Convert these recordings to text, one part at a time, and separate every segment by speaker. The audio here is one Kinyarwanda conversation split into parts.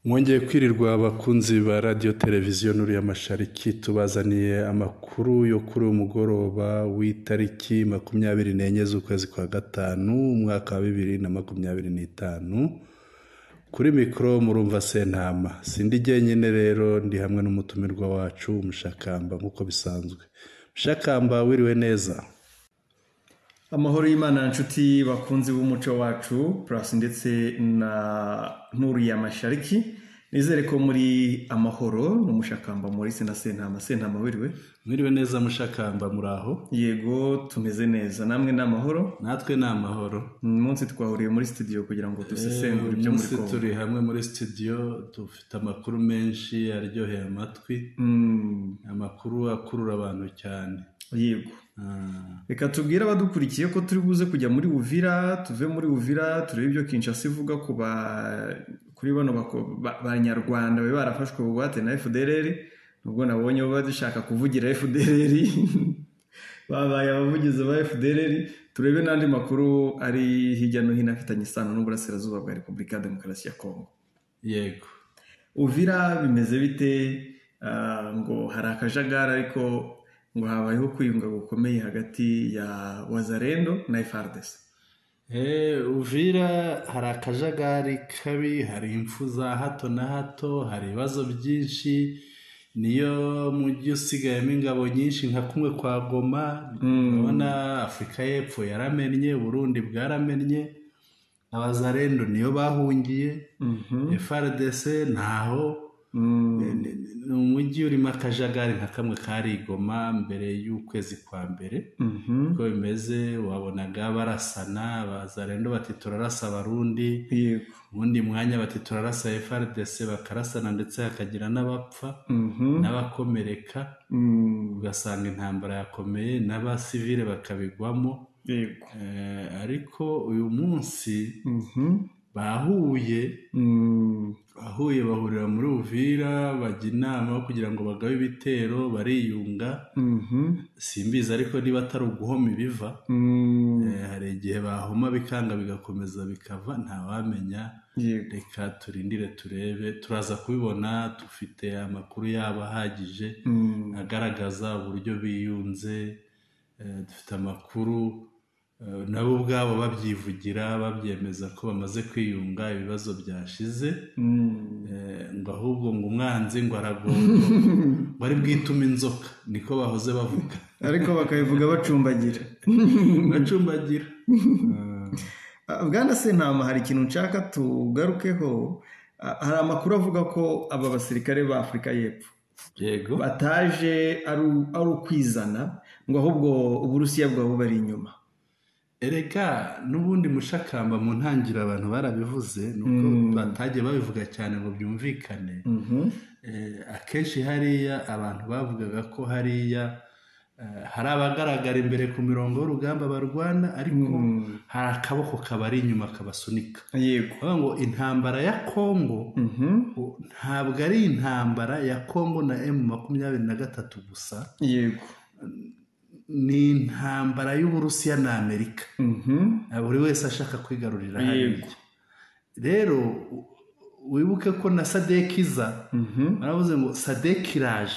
Speaker 1: Mwongeye kwirirwa abakunzi ba radio televiziyo Nuri Mashariki, tubazaniye amakuru yo kuri umugoroba w'itariki 24 z'ukwezi kwa gatanu umwaka wa 2025. Kuri mikro murumva Sentama. Sindi jyenyene rero, ndi hamwe n'umutumirwa wacu Mushakamba nkuko bisanzwe. Mushakamba, wiriwe neza?
Speaker 2: Amahoro y'Imana nshuti bakunzi b'umuco wacu plus ndetse na Nuri Mashariki. Nizere ko muri amahoro n'Umushakamba muri na Sentama. Sentama wiriwe?
Speaker 1: Mwiriwe neza Mushakamba, muraho?
Speaker 2: Yego tumeze neza. Namwe n'amahoro?
Speaker 1: Natwe n'amahoro.
Speaker 2: Umunsi twahuriye muri studio kugira ngo dusesengure ibyo muri
Speaker 1: Kongo. Turi hamwe muri studio, dufite amakuru menshi aryoheye amatwi. Amakuru akurura abantu cyane.
Speaker 2: Yego. Reka tubwire abadukurikiye ko turi buze kujya muri Uvira, tuve muri Uvira turebe ibyo Kinshasa ivuga ku kuri bano banyarwanda bari barafashwe bugwate na FDLR. Nubwo nabonye badashaka kuvugira FDLR babaye abavugizi ba FDLR. Turebe n'andi makuru ari hirya no hino afitanye isano n'uburasirazuba bwa Repubulika Demokarasi ya Kongo.
Speaker 1: Yego.
Speaker 2: Uvira bimeze bite? Ngo hari akajagari ariko ngo habayeho kwiyunga gukomeye hagati ya Wazalendo na FARDC.
Speaker 1: Uvira hari akajagari kabi, hari impfu za hato na hato, hari ibibazo byinshi. Niyo mujyi usigayemo ingabo nyinshi nka kumwe kwa Goma. Urabona Afrika y'Epfo yaramennye, Burundi bwaramennye, Abazalendo niyo bahungiye, FARDC ntaho. Umujyi urimo akajagari nka kamwe kari Goma mbere y'ukwezi kwa mbere. Uko bimeze wabonaga barasana, Abazalendo bati turarasa Abarundi, ubundi mwanya bati turarasa FARDC, bakarasana ndetse hakagira n'abapfa n'abakomereka. Ugasanga intambara yakomeye n'abasivile bakabigwamo. Ariko uyu munsi bahuye bahurira muri Uvira, bajya inama kugira ngo bagabe ibitero, bariyunga. Simbizi ariko niba atari uguhoma ibiva. Hari igihe bahoma bikanga bigakomeza bikava, ntawamenya. Reka turindire turebe, turaza kubibona. Dufite amakuru yabo ahagije agaragaza uburyo biyunze. Dufite amakuru nabo ubwabo babyivugira, babyemeza ko bamaze kwiyunga, ibibazo byashize. Ngo ahubwo ngo umwanzi ngo aragongo bari bwitume inzoka, niko bahoze bavuga,
Speaker 2: ariko bakabivuga bacumbagira. Bwana Sentama, hari ikintu nshaka tugarukeho. Hari amakuru avuga ko aba basirikare ba Afrika y'Epfo bataje ari ukwizana, ngo ahubwo Uburusiya bwabo bari inyuma.
Speaker 1: Erega n'ubundi Mushakamba mu ntangira abantu barabivuze, nuko batagiye babivuga cyane ngo byumvikane. Akenshi hariya abantu bavugaga ko hariya hari abagaragara imbere ku mirongo y'urugamba barwana, ariko hari akaboko kabari inyuma kabasunika.
Speaker 2: Yego.
Speaker 1: Ngo intambara ya Kongo ntabwo ari intambara ya Kongo na M23 gusa.
Speaker 2: Yego.
Speaker 1: Ni intambara y'Uburusiya na Amerika. Buri wese ashaka kwigarurira hariya. Rero wibuke ko na SADC iza, baravuze ngo SADC iraje.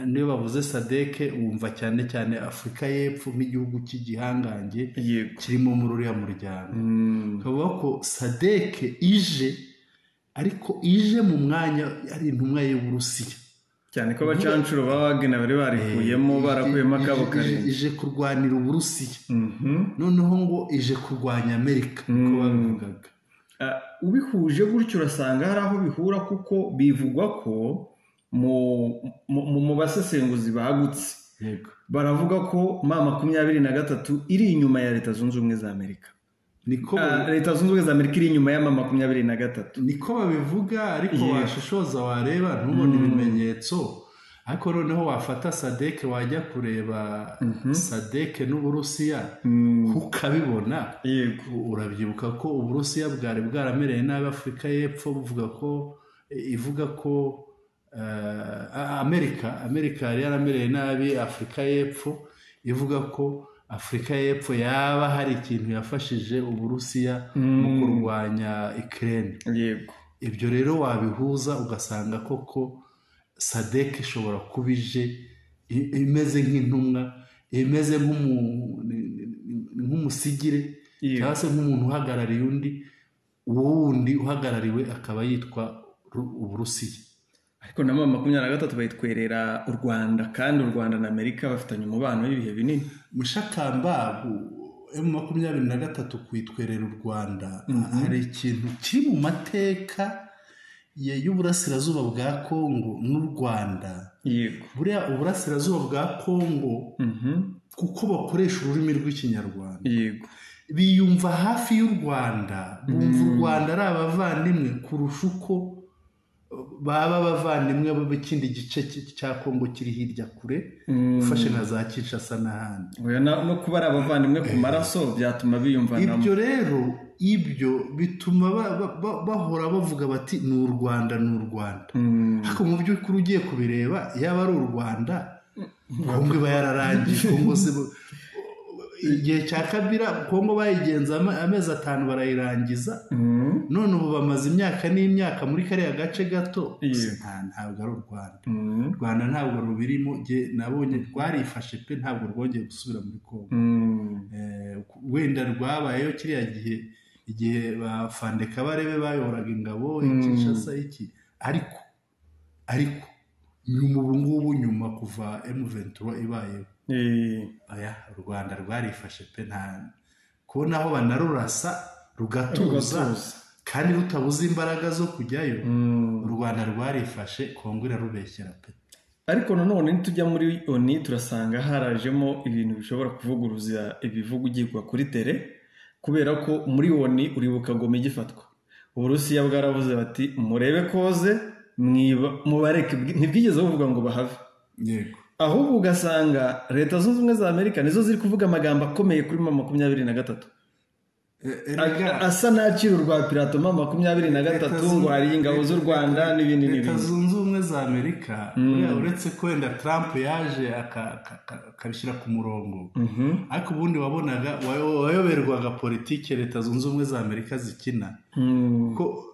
Speaker 1: Niyo bavuze SADC wumva cyane cyane Afrika y'Epfo nk'igihugu cy'igihangange kirimo muri uriya muryango. Kavuga ko SADC ije, ariko ije mu mwanya ari intumwa y'Uburusiya.
Speaker 2: Cyane ko abacancuro babagena bari barikuyemo, barakuyemo akabo kare.
Speaker 1: Ije kurwanira Uburusiya. Noneho ngo ije kurwanya Amerika, uko babivugaga.
Speaker 2: Ubihuje gutyo urasanga hari aho bihura, kuko bivugwa ko mu basesenguzi bagutse baravuga ko M23 iri inyuma ya Leta Zunze Ubumwe za Amerika. Leta Zunze Ubumwe za Amerika iri inyuma ya M23.
Speaker 1: Niko babivuga, ariko washishoza wareba ntubone ibimenyetso. Ariko noneho wafata SADC wajya kureba SADC n'Uburusiya ukabibona. Urabyibuka ko Uburusiya bwari bwaramereye nabi Afrika y'Epfo, ivuga ko Amerika yari yaramereye nabi Afrika y'Epfo, ivuga ko Afrika y'Epfo yaba hari ikintu yafashije Uburusiya mu kurwanya Ukraine.
Speaker 2: Yego.
Speaker 1: ibyo rero wabihuza ugasanga koko SADC ishobora kuba ije imeze nk'intumwa, imeze nk'umusigire cyangwa se nk'umuntu uhagarariye undi, uwo wundi uhagarariwe akaba yitwa Uburusiya.
Speaker 2: ariko na 23 bayitwerera u Rwanda, kandi u Rwanda na Amerika bafitanye umubano w'ibihe binini.
Speaker 1: Mushakamba M23 kwitwerera u Rwanda, hari ikintu kiri mu mateka y'uburasirazuba bwa Kongo n'u Rwanda.
Speaker 2: Yego,
Speaker 1: buriya uburasirazuba bwa Kongo kuko bakoresha ururimi rw'Ikinyarwanda,
Speaker 2: yego,
Speaker 1: biyumva hafi y'u Rwanda, bumva u Rwanda ari abavandimwe kurusha uko baba abavandimwe b'ikindi gice cya Kongo kiri hirya kure, ufashe na za Kinshasa n'ahandi.
Speaker 2: no kuba ari abavandimwe ku maraso byatuma biyumvanamo.
Speaker 1: Ibyo rero ibyo bituma bahora bavuga bati ni u Rwanda, ni u Rwanda. Ariko mu by'ukuri ugiye kubireba, yaba ari u Rwanda, Kongo iba yararangiye. Kongo se igihe cya Kabila Kongo bayigenza amezi 5 barayirangiza, none ubu bamaze imyaka n'imyaka muri kariya gace gato. Ntabwo ari u Rwanda. U Rwanda ntabwo rubirimo, nabonye rwarifashe pe, ntabwo rwongeye gusubira muri Kongo. Wenda rwabayeho kiriya igihe ba Fande Kabarebe bayoboraga ingabo Kinshasa iki, ariko nyuma ubu ngubu, nyuma kuva M23 ibayeho, u Rwanda rwarifashe pe, nta kubona aho banarurasa rugatuza kandi rutabuze imbaraga zo kujyayo. U Rwanda rwarifashe, Kongo irarubeshyera pe.
Speaker 2: Ariko nanone nitujya muri ONU turasanga harajemo ibintu bishobora kuvuguruza ibivugo ugirwa kuri tele, kubera ko muri ONU uribuka Goma igifatwa, Uburusiya bwaravuze bati murebe koze mubareke, ntibwigeze bavuga ngo bahave.
Speaker 1: Yego,
Speaker 2: ahubwo ugasanga Leta Zunze Ubumwe za Amerika nizo ziri kuvuga amagambo akomeye kuri 23 asa n'akiri urwa pirato 23 ngo hari ingabo z'u Rwanda n'ibindi n'ibindi.
Speaker 1: Leta Zunze Ubumwe za Amerika uretse ko wenda Trump yaje akabishyira ku murongo, ariko ubundi wabonaga wayoberwaga politike Leta Zunze Ubumwe za Amerika zikina, ko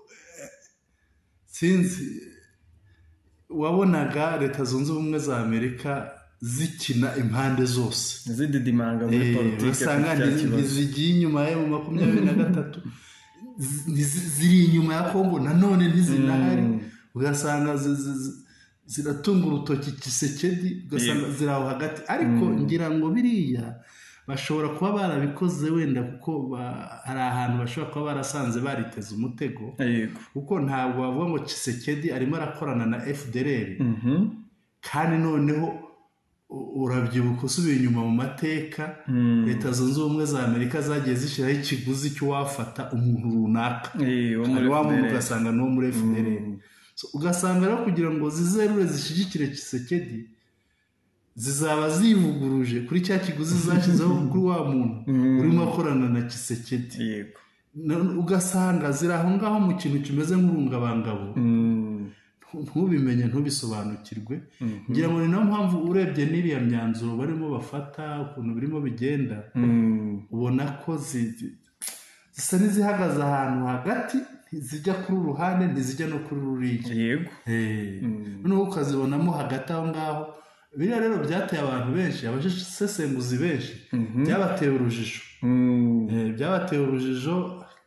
Speaker 1: sinzi wabonaga Leta Zunze Ubumwe za Amerika zikina impande zose,
Speaker 2: zididimanga muri politike.
Speaker 1: Usanga ntizigiye inyuma ya 23, ziri inyuma ya Kongo nanone ntizinahari. Ugasanga ziratunga urutoki Tshisekedi, ugasanga ziraho hagati. Ariko ngira ngo biriya bashobora kuba barabikoze wenda kuko hari ahantu bashobora kuba barasanze bariteze umutego, kuko ntabwo bavuga ngo Tshisekedi arimo arakorana na FDLR, kandi noneho urabyibuka usubiye inyuma mu mateka, Leta Zunze Ubumwe za Amerika zagiye zishyiraho ikiguzi cy'uwafata umuntu runaka, hari wa muntu ugasanga n'uwo muri FDLR. Ugasanga rero kugira ngo zizerure zishyigikire Tshisekedi, zizaba zivuguruje kuri cya kiguzi zashyizeho kuri wa muntu urimo akorana na Tshisekedi. Ugasanga ziri aho ngaho mu kintu kimeze nk'urungabangabo, ntubimenye ntubisobanukirwe. Ngira ngo ni nayo mpamvu urebye n'iriya myanzuro barimo bafata, ukuntu birimo bigenda, ubona ko zisa n'izihagaze ahantu hagati, ntizijya kuri uruhande ntizijya no kuri ruriya.
Speaker 2: Yego,
Speaker 1: noneho ukazibonamo hagati aho ngaho. Biriya rero byateye abantu benshi, abasesenguzi benshi, byabateye urujijo. Byabateye urujijo,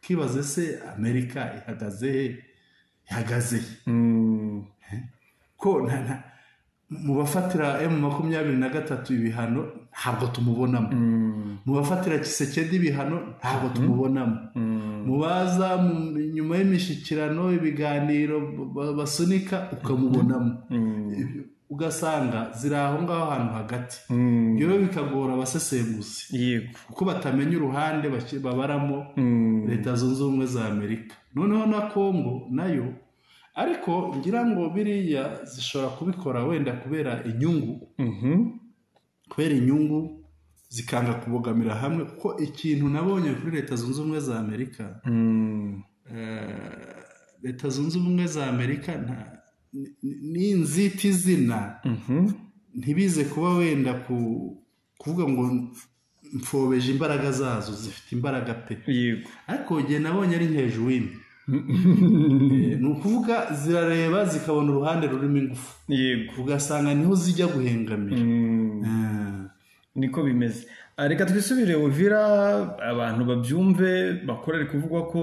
Speaker 1: kibaze se Amerika ihagaze he? Ko mu bafatira M23 ibihano ntabwo tumubonamo, mu bafatira Tshisekedi ibihano ntabwo tumubonamo, mu baza nyuma y'imishikirano ibiganiro basunika ukamubonamo. Ugasanga ziri aho ngaho ahantu hagati. Ibyo bikagora abasesenguzi kuko batamenya uruhande babaramo Leta Zunze Ubumwe za Amerika, noneho na Kongo nayo. Ariko ngira ngo biriya zishobora kubikora wenda kubera inyungu, zikanga kubogamira hamwe. Kuko ikintu nabonye kuri Leta Zunze Ubumwe za Amerika, Leta Zunze Ubumwe za Amerika ni inzitizina, ntibize kuba wenda kuvuga ngo mfobeje imbaraga zazo, zifite imbaraga pe. Ariko igihe nabonye ari hejuru y'imwe, ni ukuvuga zirareba zikabona uruhande rurimo ingufu, ugasanga niho zijya guhengamira.
Speaker 2: Niko bimeze. Reka twisubire Uvira abantu babyumve bakorere kuvugwa ko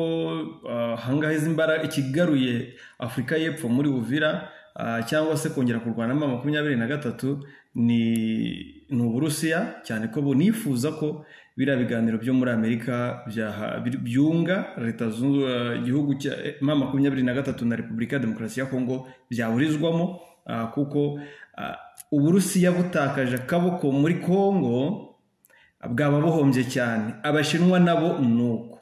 Speaker 2: hangahe zimbara ikigaruye Afrika y'Epfo muri Uvira cyangwa se kongera kurwana na 23 ni Uburusiya, cyane ko bunifuza ko bira biganiro byo muri Amerika byunga leta igihugu cya 23 na Repubulika ya Demokarasi ya Kongo byaburizwamo, kuko Uburusiya butakaje akaboko muri Kongo bwaba buhombye cyane. Abashinwa nabo nuko.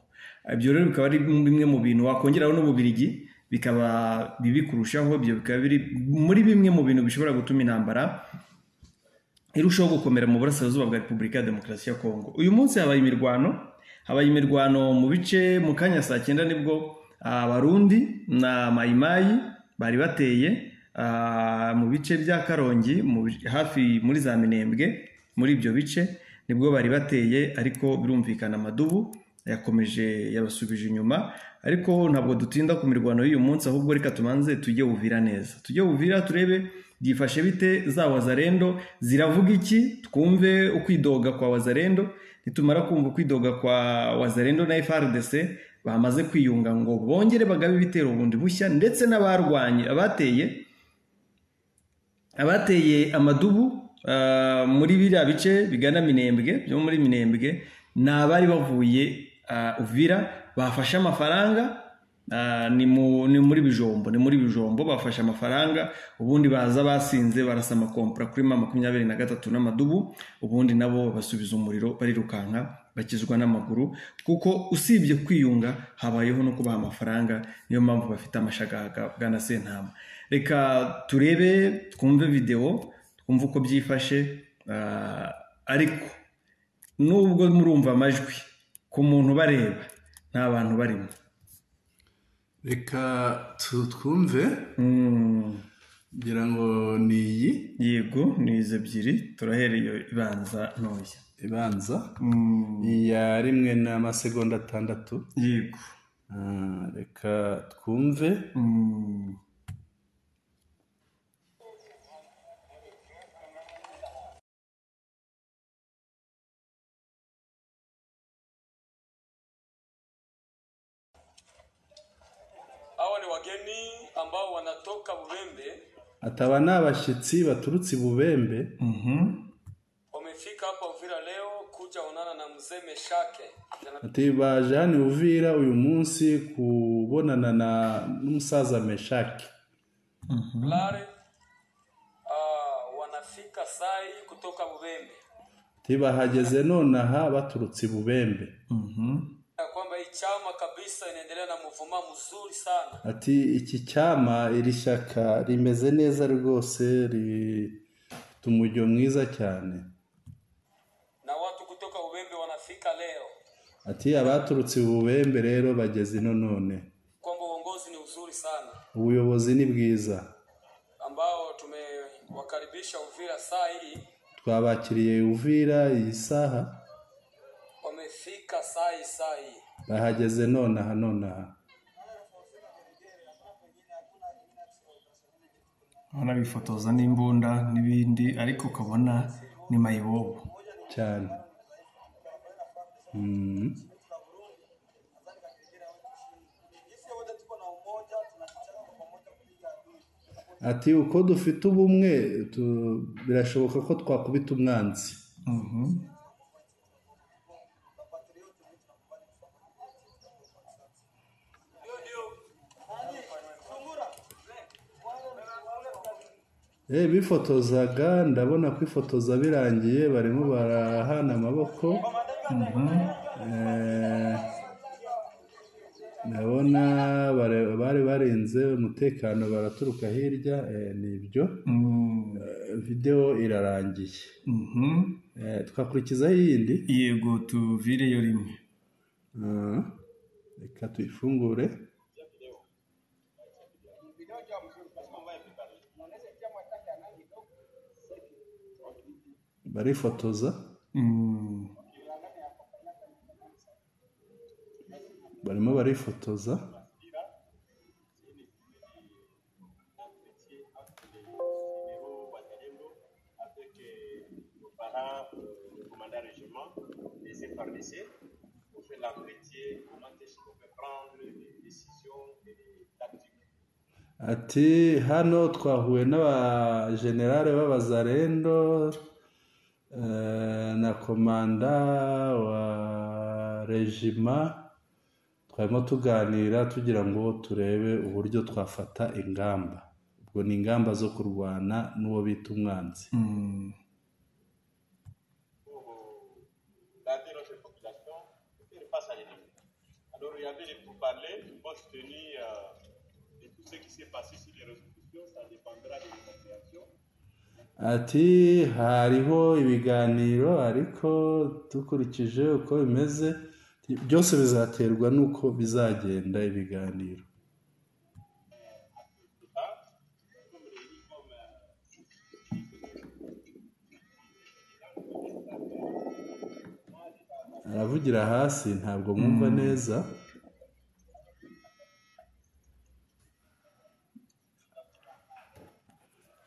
Speaker 2: Ibyo rero bikaba ari bimwe mu bintu wakongeraho n'Ububirigi bikaba bibi kurushaho. Ibyo bikaba biri muri bimwe mu bintu bishobora gutuma intambara irushaho gukomera mu burasirazuba bwa Repubulika ya Demokarasi ya Kongo. Uyu munsi habaye imirwano mu bice mu kanya saa 9 nibwo Abarundi na Mayimayi bari bateye mu bice bya Karongi hafi muri za Minembwe. Muri ibyo bice nibwo bari bateye, ariko birumvikana Amadubu yakomeje yabasubije inyuma. Ariko ntabwo dutinda ku mirwano y'uyu munsi, ahubwo reka tumanze tujye Uvira neza. Tujye Uvira turebe byifashe bite, za Wazalendo ziravuga iki, twumve ukwidoga kwa Wazalendo. Nitumara kumva ukwidoga kwa Wazalendo na FARDC bamaze kwiyunga ngo bongere bagabe ibitero bundi bushya, ndetse n'abarwanye abateye Amadubu muri biriya bice bigana Minembwe, byo muri Minembwe nabari bavuye Uvira bafashe amafaranga, ni muri Bijombo bafashe amafaranga, ubundi baza basinze barasama kompra kuri 23 n'Amadubu, ubundi nabo basubiza umuriro barirukanka bakizwa n'amaguru, kuko usibye kwiyunga habayeho no kubaha amafaranga. Niyo mpamvu bafite amashagaga bwana Sentama. Reka turebe twumve video twumva uko byifashe, ariko nubwo murumva amajwi ku muntu bareba nta bantu barimo.
Speaker 1: Reka twumve ngira ngo ni iyi.
Speaker 2: Yego, ni izi ebyiri. Turahereye ibanza ntoya.
Speaker 1: Ibanza iya 1:6.
Speaker 2: Yego.
Speaker 1: Reka twumve.
Speaker 3: Hawa ni wageni ambao wanatoka Bubembe.
Speaker 1: Ataba n'abashitsi baturutse Bubembe.
Speaker 3: Wamefika hapa Uvira leo kuja onana na mzee Meshake.
Speaker 1: Ati baje hano Uvira uyu munsi kubonana n'umusaza Meshake.
Speaker 3: Lare wanafika sai kutoka Bubembe.
Speaker 1: Bahageze nonaha baturutse Bubembe.
Speaker 3: Kwamba hii chama kabisa inaendelea na mvuma mzuri sana.
Speaker 1: Ati iki chama iri shaka rimeze neza rwose, tumujyo mwiza cyane.
Speaker 3: Na watu kutoka Bubembe wanafika leo.
Speaker 1: Ati abaturutse Bubembe rero bageze none.
Speaker 3: Kwamba uongozi ni uzuri sana.
Speaker 1: Ubuyobozi ni bwiza.
Speaker 3: Ambao tumewakaribisha Uvira saa hii.
Speaker 1: Twabakiriye Uvira iyi saha.
Speaker 3: Wamefika saa hii.
Speaker 1: Bahageze nonaha.
Speaker 2: Ana bifotoza n'imbunda n'ibindi, ariko kabona ni mayibobo
Speaker 1: cyane. Ati uko dufite ubumwe birashoboka ko twakubita umwanzi. Bifotozaga, ndabona kwifotoza birangiye barimo barahana amaboko. Ndabona bari barinze umutekano baraturuka hirya, nibyo. Video irarangiye. Twakurikizaho iyindi.
Speaker 2: Yego, tuvireyo rimwe.
Speaker 1: Reka tuyifungure. Barifotoza. Barimo barifotoza.
Speaker 4: généraux Wazalendo avec nos parents, le commandant régiment, les FARDC, pour faire l'entretien, comment est-ce qu'on peut prendre des décisions et des tactiques.
Speaker 1: ati hano twahuye n'abajenerale b'abazarendo na komanda wa regima, twarimo tuganira tugira ngo turebe uburyo twafata ingamba. Ubwo ni ingamba zo kurwana n'uwo bita umwanzi.
Speaker 4: Alors il y avait les pourparlers, on se tenir de tout ce qui s'est passé sur les réseaux sociaux, ça dépendra de l'évacuation.
Speaker 1: Ati hariho ibiganiro ariko dukurikije uko bimeze byose bizaterwa n'uko bizagenda ibiganiro. Aravugira hasi ntabwo mwumva neza.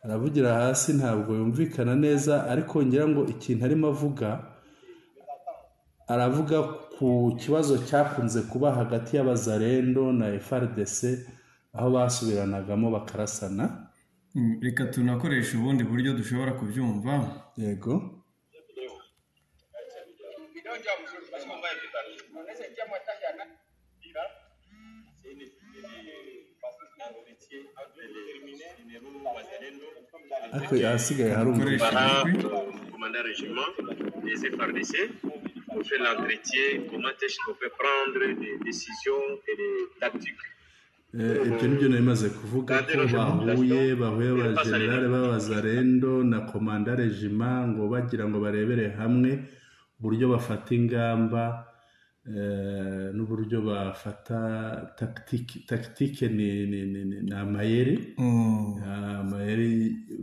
Speaker 1: Aravugira hasi ntabwo yumvikana neza, ariko ngira ngo ikintu arimo avuga, aravuga ku kibazo cyakunze kuba hagati y'abazarendo na FARDC aho basubiranagamo bakarasana.
Speaker 2: Reka tunakoresha ubundi buryo dushobora kubyumva.
Speaker 1: Yego. Ariko yasigaye hari
Speaker 4: commandant régiment des FARDC pour faire l'entretien, comment est-ce qu'on peut prendre des décisions et des tactiques.
Speaker 1: Ibyo nibyo narimaze kuvuga ko bahuye abajenerali b'abazarendo na komanda regima ngo bagira ngo barebere hamwe uburyo bafata ingamba n'uburyo bafata tactique ni amayeri, amayeri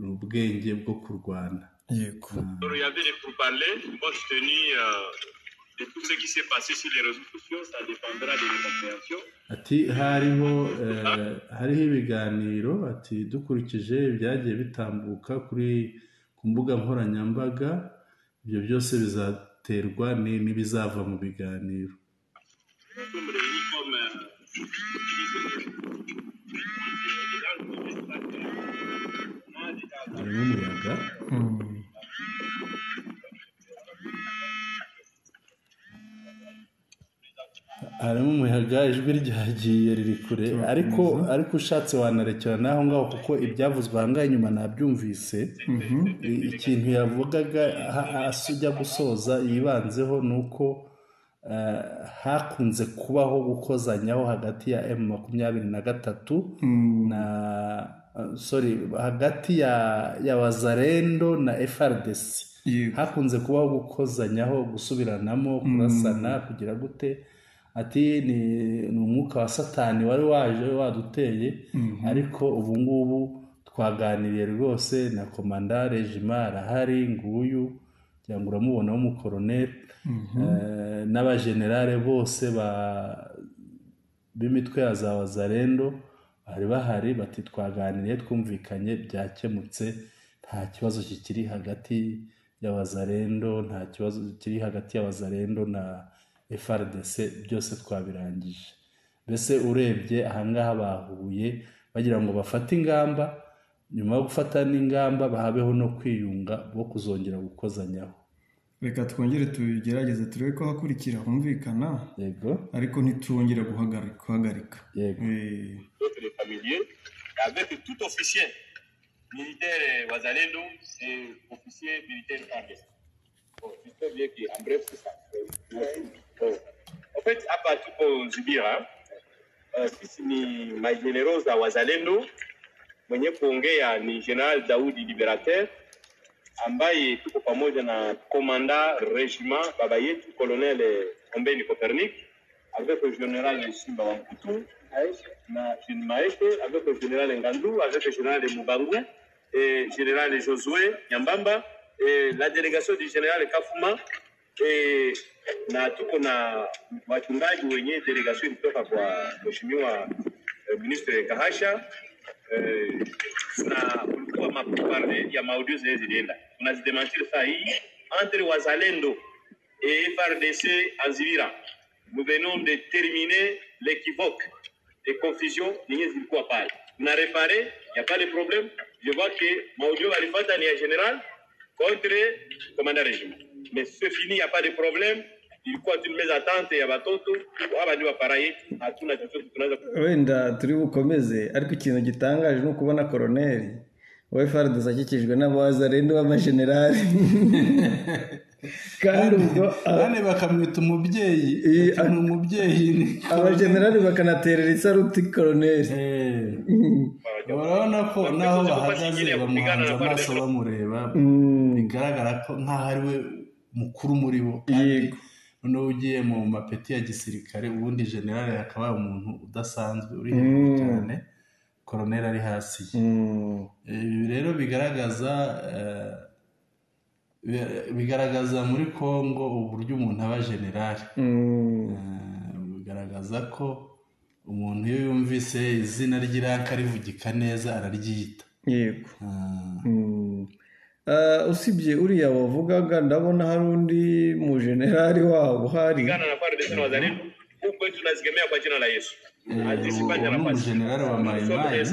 Speaker 1: ubwenge bwo kurwana.
Speaker 2: Yego.
Speaker 4: Il y avait les pourparlers, on se tenir de tout ce qui s'est passé sur les réseaux sociaux, ça dépendra de l'évacuation.
Speaker 1: Ati hariho ibiganiro, ati dukurikije ibyagiye bitambuka ku mbuga nkoranyambaga, ibyo byose bizaterwa n'ibizava mu biganiro. Harimo umuyaga. Harimo umuyaga, ijwi ryagiye riri kure, ariko ushatse wanarekera naho ngaho kuko ibyavuzwe aha ngaha inyuma nabyumvise. Ikintu yavugaga asujya gusoza yibanzeho ni uko hakunze kubaho gukozanyaho hagati ya M23 hagati ya Wazalendo na FARDC. Hakunze kubaho gukozanyaho, gusubiranamo, kurasana, kugira gute. Ati ni umwuka wa satani wari waje waduteye, ariko ubu ngubu twaganiriye rwose na komanda regima arahari, nguyu cyangwa uramubona w'umukoroneri, n'abajenerale bose b'imitwe ya za Wazalendo bari bahari. Bati twaganiriye, twumvikanye, byakemutse, nta kibazo kikiri hagati y'Abazalendo, nta kibazo kiri hagati y'Abazalendo na FARDC, byose twabirangije. Mbese urebye ahangaha bahuye bagira ngo bafate ingamba, nyuma yo gufata n'ingamba bahabeho no kwiyunga bo kuzongera gukozanyaho.
Speaker 2: Reka twongere tugerageze turebe ko hakurikira humvikana.
Speaker 1: Yego.
Speaker 2: Ariko ntitwongere guhagarika.
Speaker 1: Yego.
Speaker 4: Les familiers avec tout officier militaire Wazalendo et officier militaire FARDC. Bon, j'espère bien qu'en bref c'est ça. En fait, hapa tuko Zubira, sisi ni majeneros za Wazalendo. Mwenye kuongea ni General Daudi Liberateur, ambaye tuko pamoja na komanda regiment baba yetu Colonel Ombeni Copernic, avec le général Simba Wamputu, na Maeke, avec le général Ngandou, avec le général Mubangwe, et général Josué Nyambamba, et la délégation du général Kafuma, et na tuko na wachungaji wenye delegation kutoka kwa mheshimiwa ministre Kahasha, na kwa maplupart ya maudio zilienda. Tunazidemantir saa hii entre wazalendo et FARDC en Zivira. Nous venons de terminer l'équivoque de confusion yenye zilikuwa pale. Na réparé, il n'y a pas de problème. Je vois que maudio walifata ni ya général contre commandant régiment. Mais c'est fini, il n'y a pas de problème. Ilikuwa tu meza attente ya batoto abandi baparaye hatuna chochote tunaweza
Speaker 2: wenda turi bukomeze ariko ikintu gitangaje no kubona koroneli wa FARDC akikijwe n'abazarendo b'amagenerali kandi ubwo
Speaker 1: bane bakamwita umubyeyi umubyeyi
Speaker 2: abagenerali bakanaterera isaruti koroneli
Speaker 1: urabona ko naho bahagaze bamuhanze amaso bamureba bigaragara ko nkaho ari we mukuru muri bo kandi noneho ugiye mu mapeti ya gisirikare ubundi generale akaba umuntu udasanzwe uri hejuru cyane koroneli ari hasi ibi rero bigaragaza muri Kongo uburyo umuntu aba generale bigaragaza ko umuntu iyo yumvise izina ry'iranka rivugika neza araryita
Speaker 2: yego usibye uriya wavugaga ndabona hari undi mu generali wabo hari
Speaker 4: gana na pale desino wazalendo huko tunazigemea kwa jina la Yesu azisipanja nafasi
Speaker 1: generali wa Maimai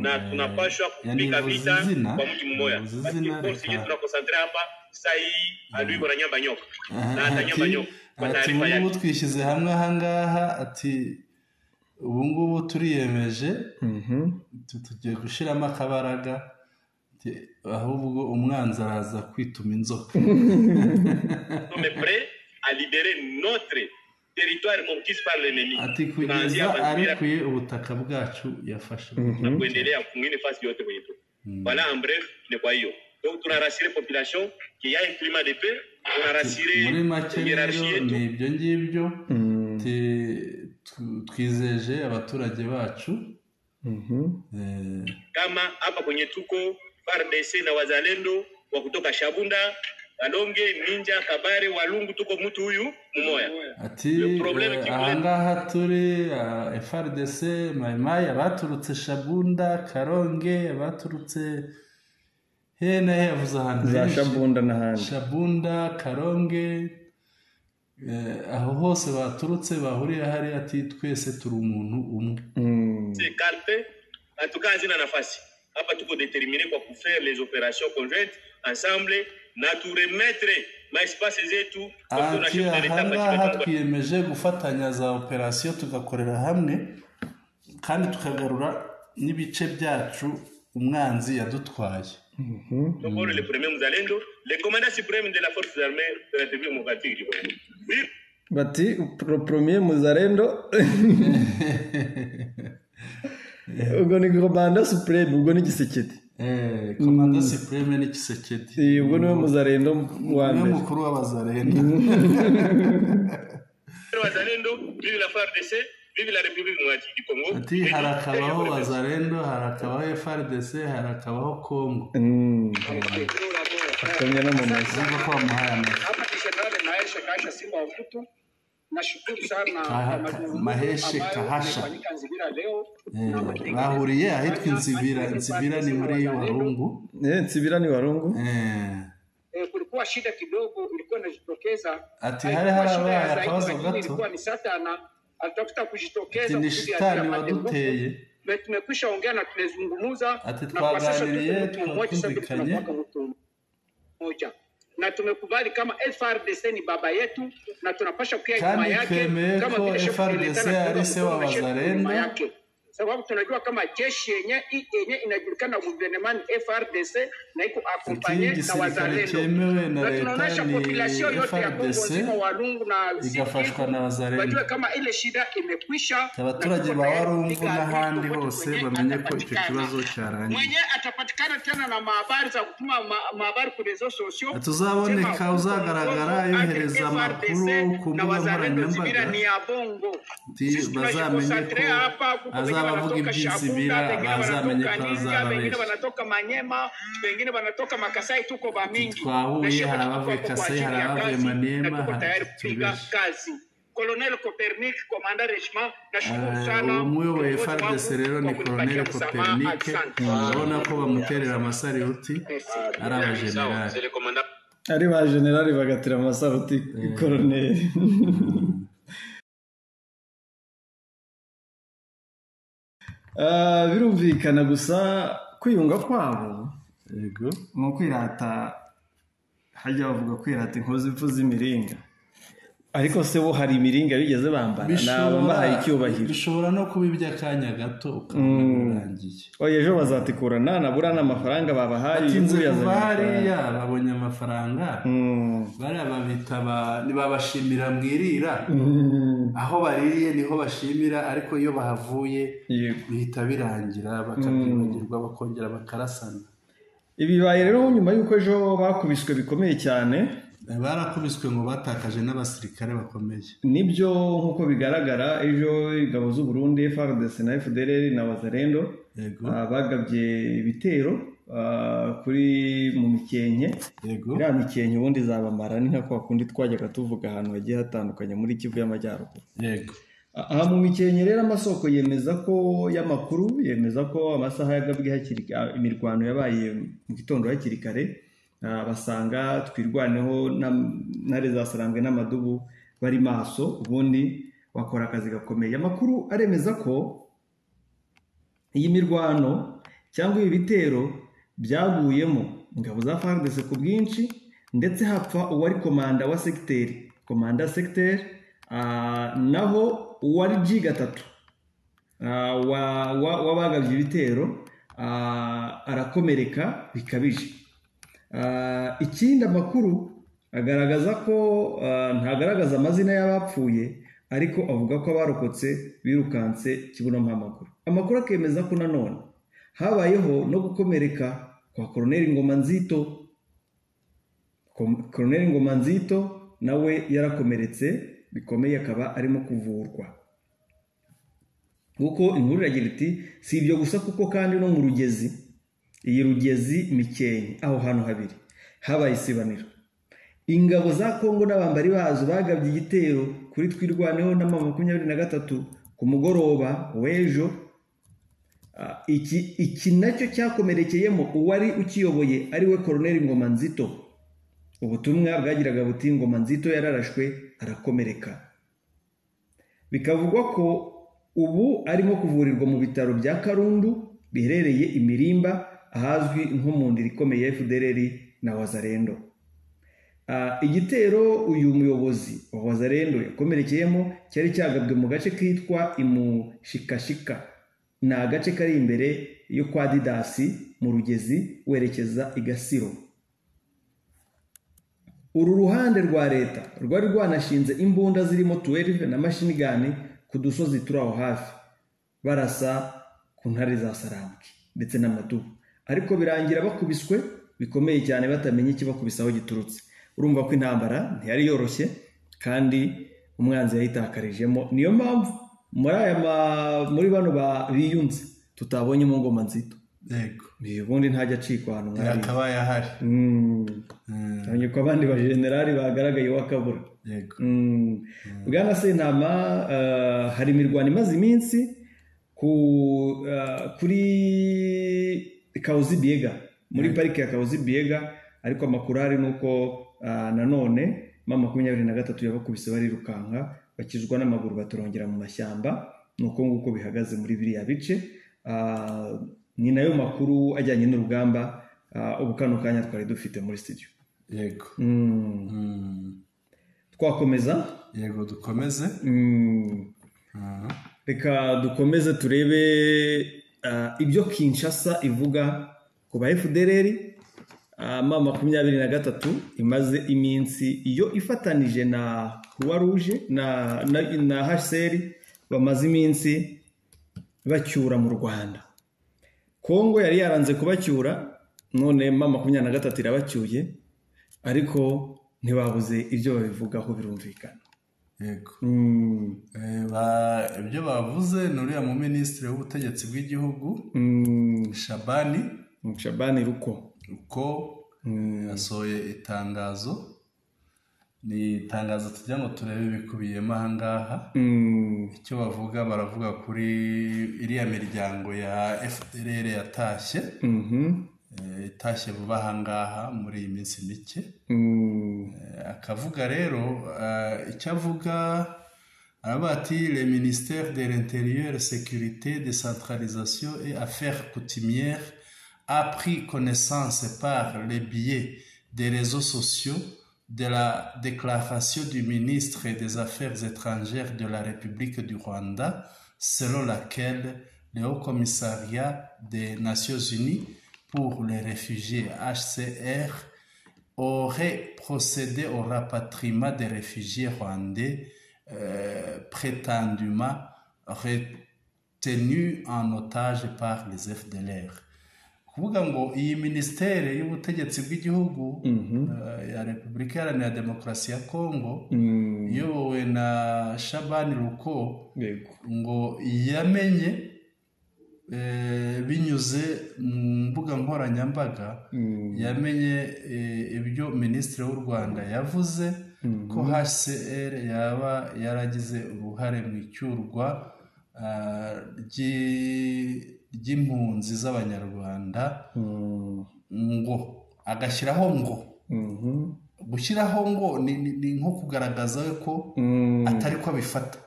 Speaker 4: na tunapashwa kupika vita kwa mtu mmoja basi force yetu tunakonsentrate hapa sasa hii adui kwa nyamba nyoka na atanyamba nyoka kwa taarifa yake
Speaker 1: twishyize hamwe ahangaha ati ubu ngubu turiyemeje tugiye gushiramo akabaraga ahubwo umwanzi araza kwituma inzoka
Speaker 4: sommes prêts à libérer notre territoire conquis par l'ennemi
Speaker 1: ati kugeza arekuye ubutaka bwacu yafashe
Speaker 4: na kuendelea kwingine fasi yote kwetu voilà en bref ni kwa hiyo donc tunarassurer population qu'il y a un climat de paix tunarassurer
Speaker 1: hiérarchie ni ibyo ngibyo twizeje abaturage bacu
Speaker 4: kama hapa kwenye tuko FARDC na wazalendo wa kutoka Shabunda, Kalonge, Minja, Kabare, Walungu tuko mtu huyu mmoja.
Speaker 1: Ati ahangaha turi FARDC Maimai abaturutse Shabunda, Kalonge, abaturutse hene yavuze ahantu
Speaker 2: za Shabunda n'ahandi.
Speaker 1: Shabunda, Kalonge aho hose baturutse bahuriye hari ati twese turi umuntu umwe.
Speaker 4: C'est calme, en tout cas zina nafasi. Hapa tuko déterminé kwa faire les opérations conjointes ensemble na tu remettre ma espace zetu
Speaker 1: kwa tunashika leta twiyemeje gufatanya za operation tugakorera hamwe kandi tukagarura n'ibice byacu umwanzi yadutwaye.
Speaker 4: Donc le premier muzalendo le commandant suprême de la force armée de la République démocratique du Congo.
Speaker 2: Bati premier muzalendo ubwo ni komanda supreme ubwo ni Gisekedi
Speaker 1: komanda supreme ni Gisekedi
Speaker 2: ubwo niwe muzarendo wa mbere
Speaker 1: mukuru w'abazarendo
Speaker 4: wazalendo vive la FARDC vive la République démocratique du Congo
Speaker 1: ati harakabaho wazalendo harakabaho FARDC harakabaho Congo
Speaker 2: akamya no mu mazi
Speaker 1: kwa mahana
Speaker 5: hapa General Maesha Kasha Simba Wakutu. Nashukuru sana
Speaker 1: Maheshe Kahasha bahuriye ahitwa Nzibira ni muri Warungu
Speaker 2: Nzibira ni Warungu
Speaker 5: kulikuwa shida kidogo ilikuwa inajitokeza
Speaker 1: ati hari harabaye akabazo gato
Speaker 5: ilikuwa ni Satana alitafuta kujitokeza
Speaker 1: ni shetani waduteye
Speaker 5: tumekwisha ongea na tumezungumza
Speaker 1: ati twaganiriye twumvikanye
Speaker 5: moja na tumekubali kama FARDC ni baba yetu na tunapasha pia nyuma yake
Speaker 1: kama vile FARDC alise wa wazalendo
Speaker 5: sababu tunajua kama jeshi yenye inajulikana gouvernement FARDC na iko accompagné na wazalendo na tunaonyesha population yote ya Kongo nzima Walungu na
Speaker 1: igafashwa na wazalendo
Speaker 5: wajue kama ile shida imekwisha
Speaker 1: abaturage ba Warungu n'ahandi hose bamenye ko icyo kibazo cyarangiye
Speaker 5: mwenye atapatikana tena na mahabari za kutuma mahabari ku rezo sociaux
Speaker 1: tuzaboneka uzagaragara yohereza amakuru ku mbuga nkoranyambaga
Speaker 5: ni ya bongo
Speaker 1: bazamenye ko abavuga iby'Inzibira bazamenye ko bazababesha
Speaker 5: banatoka Manyema wengine banatoka Makasai tuko ba mingi
Speaker 1: twahuye hari abavuye Kasai hari abavuye Maniema
Speaker 5: tayari kupiga kazi Colonel Copernic, commandant régiment, nashukuru sana.
Speaker 1: Umuyoboye FARDC rero ni Colonel Copernic, urabona ko bamuterera amasaruti ari abajenerali.
Speaker 2: Ari ba generali bagatira amasaruti Colonel. Birumvikana gusa kwiyunga kwabo
Speaker 1: yego
Speaker 2: ni ukwirata, hajya bavuga kwirata inkozi ipfu z'imiringa, ariko se bo hari imiringa bigeze bambara n'ababahaye icyubahiro.
Speaker 1: Bishobora no kuba iby'akanya gato ukabona birangiye.
Speaker 2: Oya ejo bazatikura nabura n'amafaranga babahaye
Speaker 1: hariya babonye amafaranga bariya babita ntibabashimira mwirira, aho baririye niho bashimira, ariko iyo bahavuye bihita birangira bakabyibagirwa bakongera bakarasana.
Speaker 2: Ibi bibaye rero nyuma y'uko ejo bakubiswe bikomeye cyane.
Speaker 1: Barakubiswe ngo batakaje n'abasirikare bakomeye.
Speaker 2: Nibyo nk'uko bigaragara ejo ingabo z'u Burundi FARDC na FDLR na Wazalendo bagabye ibitero kuri mu Mikenke. Iriya Mikenke ubundi zabamara ni nka kwa kundi twajyaga tuvuga ahantu hagiye hatandukanye muri Kivu y'Amajyaruguru. Aha mu Mikenke rero amasoko yemeza ko y'amakuru yemeza ko amasaha yagabwe hakiri imirwano yabaye mu gitondo hakiri kare. Basanga twirwaneho ntare zasarambwe n'amadubu bari maso, ubundi bakora akazi gakomeye. Amakuru aremeza ko iyi mirwano cyangwa ibi bitero byaguyemo ingabo za FARDC ku bwinshi, ndetse hapfa uwari komanda wa secteur, komanda secteur, naho uwari G3 wabagabye ibitero arakomereka bikabije. Ikindi amakuru agaragaza ko ntagaragaza amazina y'abapfuye, ariko avuga ko abarokotse birukanse kibuno mpamaguru. Amakuru akemeza ko nanone habayeho no gukomereka kwa Colonel Ngomanzito. Colonel Ngomanzito nawe yarakomeretse bikomeye, akaba arimo kuvurwa. Kuko inkuru iragira iti si ibyo gusa, kuko kandi no mu Rugezi, iyi Rugezi Mikenke, aho hantu habiri habaye isibaniro. Ingabo za Kongo n'abambari bazo bagabye igitero kuri twirwaneho na 23 ku mugoroba w'ejo. Iki nacyo cyakomerekeyemo uwari ukiyoboye ari we Colonel Ngomanzito. Ubutumwa bwagiraga buti Ngomanzito yararashwe arakomereka. Bikavugwa ko ubu arimo kuvurirwa mu bitaro bya Karundu biherereye Imirimba, ahazwi nko mu ndiri ikomeye FDLR na Wazalendo. Igitero uyu muyobozi wa Wazalendo yakomerekeyemo cyari cyagabwe mu gace kitwa Imushikashika, ni agace kari imbere yo kwa Didasi mu Rugezi werekeza i Gasiro. Uru ruhande rwa leta rwari rwanashinze imbunda zirimo 12 na machine gun ku dusozi turi aho hafi, barasa ku ntare za Sarambwe ndetse n'amadubu, ariko birangira bakubiswe bikomeye cyane batamenye ikibakubisaho giturutse. Urumva ko intambara ntiyari yoroshye kandi umwanzi yahitakarijemo. Niyo mpamvu muri bano biyunze tutabonye mu Ngomanzito.
Speaker 1: Yego.
Speaker 2: Ubundi ntajya acikwa ahantu nk'ari.
Speaker 1: Yakabaye ahari.
Speaker 2: Cyane ko abandi ba generali bagaragaye wakabura.
Speaker 1: Yego.
Speaker 2: Bwana Sentama, hari imirwano imaze iminsi kuri Kahuzi Biega, muri parike ya Kahuzi Biega, ariko amakuru ari nuko nanone 23 yabakubise barirukanka bakizwa n'amaguru batorongera mu mashyamba. Nuko nguko bihagaze muri biriya bice. Ni nayo makuru ajyanye n'urugamba ubu kano kanya twari dufite muri studio.
Speaker 1: Yego.
Speaker 2: Twakomeza?
Speaker 1: Yego dukomeze.
Speaker 2: Reka dukomeze turebe ibyo Kinshasa ivuga ku ba FDLR. 23 imaze iminsi iyo ifatanije na Croix Rouge na HCR bamaze iminsi bacyura mu Rwanda. Kongo yari yaranze kubacyura, none 23 irabacyuye, ariko ntibabuze ibyo babivugaho birumvikana.
Speaker 1: Yego. Ibyo bavuze nuriya mu ministre w'ubutegetsi bw'igihugu Shabani Ruko yasohoye itangazo ni itangazo tugira ngo turebe ibikubiyemo aha ngaha. Icyo bavuga baravuga kuri iriya miryango ya FDLR yatashye itashye vuba aha ngaha muri iyi minsi mike. Akavuga rero icyo avuga aravuga ati le ministère de l'Intérieur, Sécurité, Décentralisation et Affaires coutumières a pris connaissance par les biais des réseaux sociaux de la déclaration du ministre des Affaires étrangères de la République du Rwanda, selon laquelle le Haut Commissariat des Nations Unies pour les réfugiés HCR aurait procédé au rapatriement des réfugiés rwandais prétendument retenus en otage par les FDLR. Kuvuga ngo iyi ministere y'ubutegetsi bw'igihugu ya Repubulika Iharanira Demokarasi ya Kongo iyobowe na Shabani Ruko ngo yamenye binyuze mu mbuga nkoranyambaga, yamenye ibyo Minisitiri w'u Rwanda yavuze ko HCR yaba yaragize uruhare mu icyurwa ry'impunzi z'abanyarwanda, ngo agashyiraho ngo gushyiraho ngo ni nko kugaragaza ko atari ko abifata.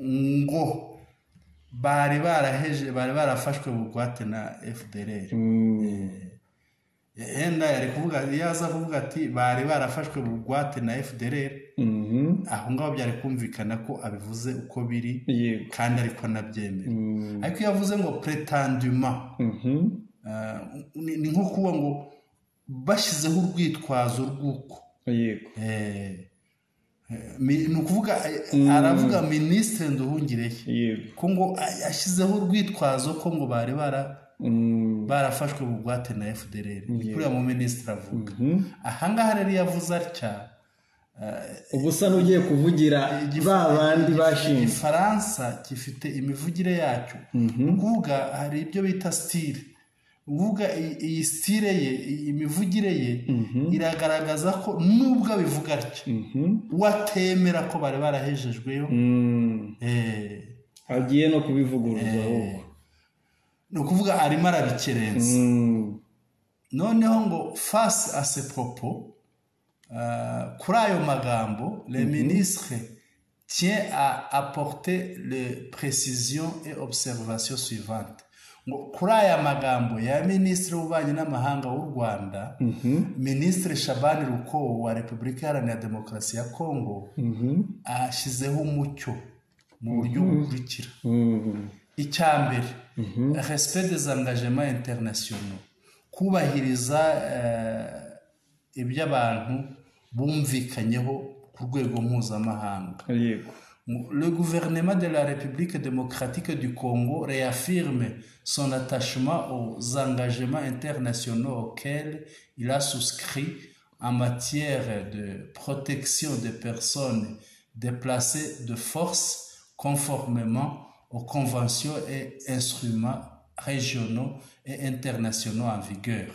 Speaker 1: ngo bari barafashwe bugwate na FDLR. Yenda yari kuvuga yaza kuvuga ati bari barafashwe bugwate na FDLR, aho ngaho byari kumvikana ko abivuze uko biri kandi ariko nabyemera. Ariko yavuze ngo prétendument ni nko kuba ngo bashyizeho urwitwazo rw'uko ni ukuvuga aravuga Minisitiri Nduhungirehe ko ngo yashyizeho urwitwazo ko ngo bari barafashwe bugwate na FDLR. Kuriya mu Minisitiri avuga aha ngaha rero yavuze atya
Speaker 2: ubusa n'ugiye kuvugira babandi bashinze.
Speaker 1: Ifaransa gifite imivugire yacyo, kuvuga hari ibyo bita style. Uvuga iyi style ye, imivugire ye iragaragaza ko nubwo abivuga atyo watemera ko bari barahejejweyo,
Speaker 2: agiye no kubivuguruza ahubwo
Speaker 1: ni ukuvuga arimo arabikerenza. Noneho ngo face à ces propos, kuri ayo magambo, le ministre tient à apporter les précisions et observations suivantes. Kuri aya magambo ya Minisitiri w'Ububanyi n'Amahanga w'u Rwanda, Minisitiri Shabani Ruko wa Repubulika Iharanira Demokarasi ya Kongo ashyizeho umucyo mu buryo bukurikira. Icya mbere, respect des engagements internationaux, kubahiriza iby'abantu bumvikanyeho ku rwego mpuzamahanga. Le gouvernement de la République démocratique du Congo réaffirme son attachement aux engagements internationaux auxquels il a souscrit en matière de protection des personnes déplacées de force, conformément aux conventions et instruments régionaux et internationaux en vigueur.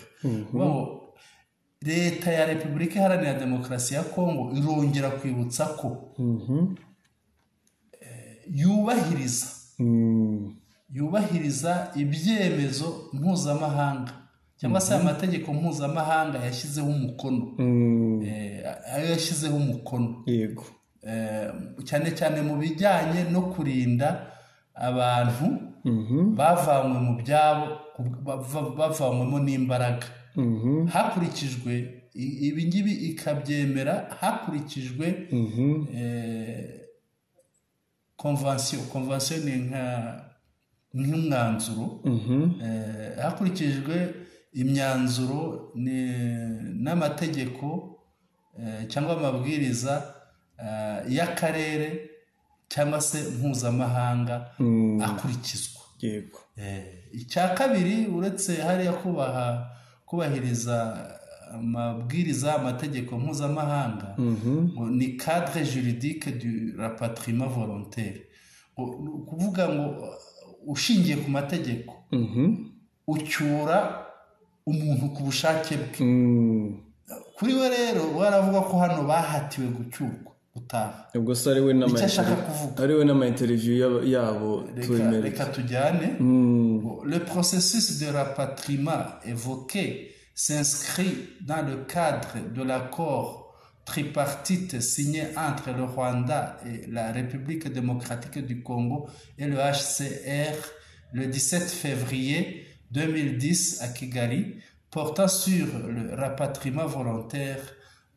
Speaker 1: Leta ya Repubulika Iharanira Demokarasi ya Kongo irongera kwibutsa ko yubahiriza ibyemezo mpuzamahanga cyangwa se amategeko mpuzamahanga yashyizeho umukono,
Speaker 2: yego,
Speaker 1: cyane cyane mu bijyanye no kurinda abantu bavanywe mu byabo, bavanywemo n'imbaraga, hakurikijwe ibi ngibi ikabyemera hakurikijwe convention ni nk'umwanzuro, hakurikijwe imyanzuro n'amategeko cyangwa amabwiriza y'akarere cyangwa se mpuzamahanga akurikizwa. Icya kabiri, uretse hariya kubahiriza amabwiriza amategeko mpuzamahanga, ni cadre juridique du rapatriement volontaire. Kuvuga ngo ushingiye ku mategeko ucyura umuntu ku bushake bwe, kuri we rero waravuga ko hano bahatiwe gucyurwa gutaha
Speaker 2: ubwo se ari we n'ama interview yabo
Speaker 1: twemerera reka tujyane le processus de rapatriement évoqué s'inscrit dans le cadre de l'accord tripartite signé entre le Rwanda et la République démocratique du Congo et le HCR le 17 février 2010 à Kigali, portant sur le rapatriement volontaire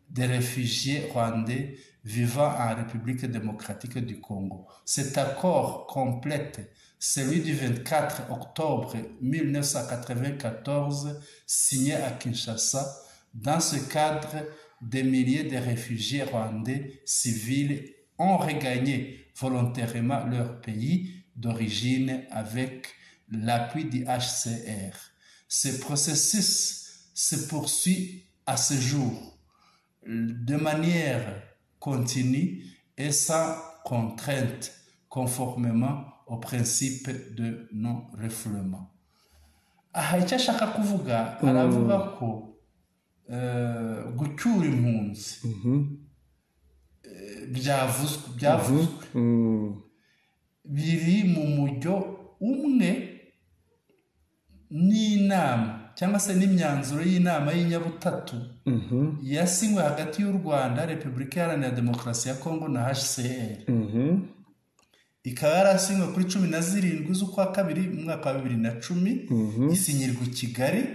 Speaker 1: des réfugiés rwandais vivant en République démocratique du Congo. Cet accord complète celui du 24 octobre 1994 signé à Kinshasa. Dans ce cadre, des milliers de réfugiés rwandais civils ont regagné volontairement leur pays d'origine avec l'appui du HCR. Ce processus se poursuit à ce jour de manière continue et sans contrainte, conformément au principe de non-refoulement. Aha icyo ashaka kuvuga aravuga ko gucyura impunzi byavuzwe biri mu mujyo umwe n'inama cyangwa se n'imyanzuro y'inama y'inyabutatu yasinywe hagati y'u Rwanda, Repubulika Iharanira Demokarasi ya Kongo na HCR. Ikaba yarasinywe kuri 17 z'ukwa kabiri mu mwaka wa 2010 isinyirwa i Kigali.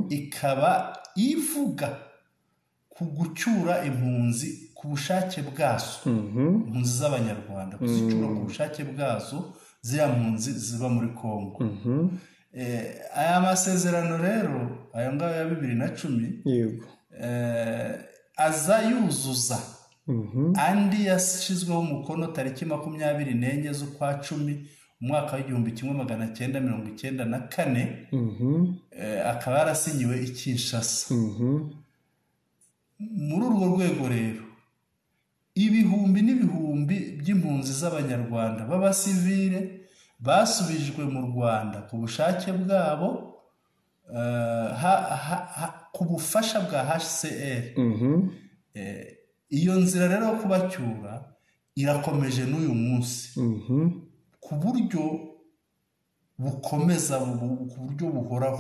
Speaker 1: Ikaba ivuga ku gucyura impunzi ku bushake bwazo, impunzi z'abanyarwanda kuzicyura ku bushake bwazo ziriya mpunzi ziba muri Kongo. Aya masezerano rero aya ngayo ya 2010 aza yuzuza andi yashyizweho umukono tariki 24 z'ukwa 10 umwaka wa 1994 akaba yarasinyiwe i Kinshasa. Muri urwo rwego rero ibihumbi n'ibihumbi by'impunzi z'abanyarwanda b'abasivile basubijwe mu Rwanda ku bushake bwabo ku bufasha bwa HCR. Iyo nzira rero yo kubacyura irakomeje n'uyu munsi ku buryo bukomeza, ku buryo buhoraho,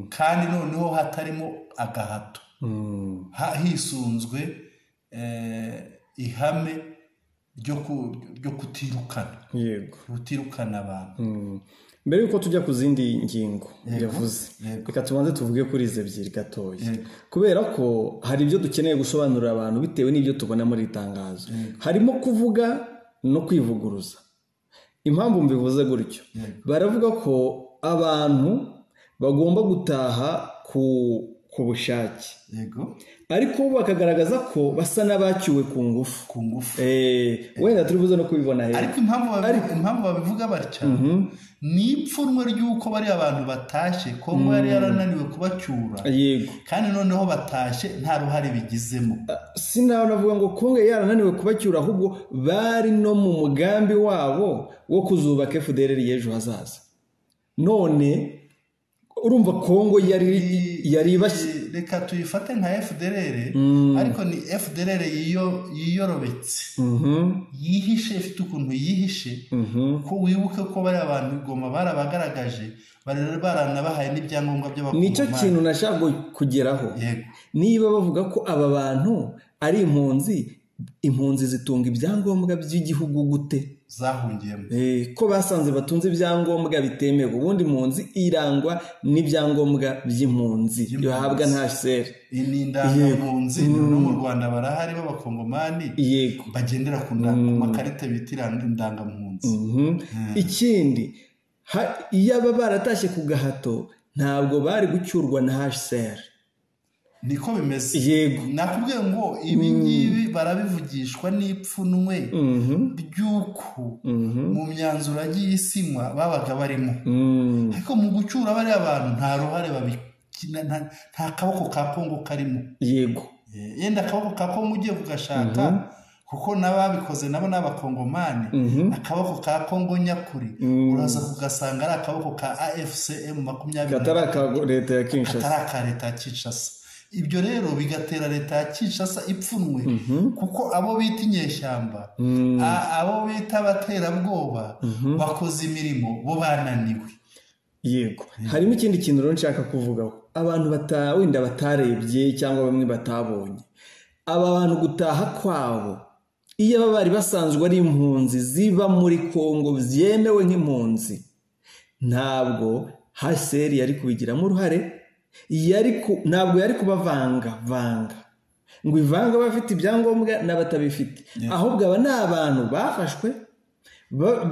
Speaker 1: kandi noneho hatarimo agahato, hisunzwe ihame ryo kutirukana abantu.
Speaker 2: Mbere yuko tujya ku zindi ngingo yavuze, reka tubanze tuvuge kuri izi ebyiri gatoya, kubera ko hari ibyo dukeneye gusobanurira abantu bitewe n'ibyo tubona muri itangazo. Harimo kuvuga no kwivuguruza. Impamvu mbivuze gutyo, baravuga ko abantu bagomba gutaha ku bushake, ariko bakagaragaza ko basa n'abacyuwe ku ngufu. Wenda turibuze no kubibona hejuru.
Speaker 1: Ariko impamvu babivuga batya ni ipfunwe ry'uko bari abantu batashye Kongo yari yarananiwe kubacyura, kandi noneho batashye nta ruhare bigizemo.
Speaker 2: Sinaho navuga ngo Kongo yarananiwe kubacyura, ahubwo bari no mu mugambi wabo wo kuzubaka FDLR y'ejo hazaza. None urumva Kongo yari bashye,
Speaker 1: reka tuyifate nka FDLR, ariko ni FDLR yiyorobetse, yihishe, ifite ukuntu yihishe. Ko wibuke ko bari abantu Goma barabagaragaje, baranabahaye n'ibyangombwa by'abakomeye.
Speaker 2: Nicyo kintu nashaka kugeraho. Niba bavuga ko aba bantu ari impunzi zitunga ibyangombwa by'igihugu gute
Speaker 1: zahungiyemo?
Speaker 2: Ko basanze batunze ibyangombwa bitemewe. Ubundi impunzi irangwa n'ibyangombwa by'impunzi yohabwa nta HCR.
Speaker 1: Ni indangampunzi no mu Rwanda barahari b'abakongomani bagendera ku makarita bita indangampunzi.
Speaker 2: Ikindi, iyo aba baratashye ku gahato ntabwo bari gucyurwa na HCR.
Speaker 1: Niko bimeze. Nakubwiye ngo ibi ngibi barabivugishwa n'ipfunwe ry'uko mu myanzuro agiye isinywa babaga barimo, ariko mu gucyura bari abantu nta ruhare nta kaboko ka Kongo karimo. Yenda akaboko ka Kongo ugiye kugashaka, kuko n'ababikoze nabo n'abakongomani, akaboko ka Kongo nyakuri uraza kugasanga ari akaboko ka AFCM 20
Speaker 2: katari aka leta ya Kinshasa.
Speaker 1: ibyo rero bigatera leta ya Kinshasa ipfunwe kuko abo bita inyeshyamba abo bita abaterabwoba bakoze imirimo bo bananiwe.
Speaker 2: Yego, harimo ikindi kintu rero nshaka kuvugaho, abantu wenda batarebye cyangwa bamwe batabonye aba bantu gutaha kwabo, iyo baba bari basanzwe ari impunzi ziba muri Kongo byemewe nk'impunzi, ntabwo HCR yari kubigiramo uruhare, ntabwo yari kubavanga ngo ivanga bafite ibyangombwa n'abatabifite, ahubwo aba ni abantu bafashwe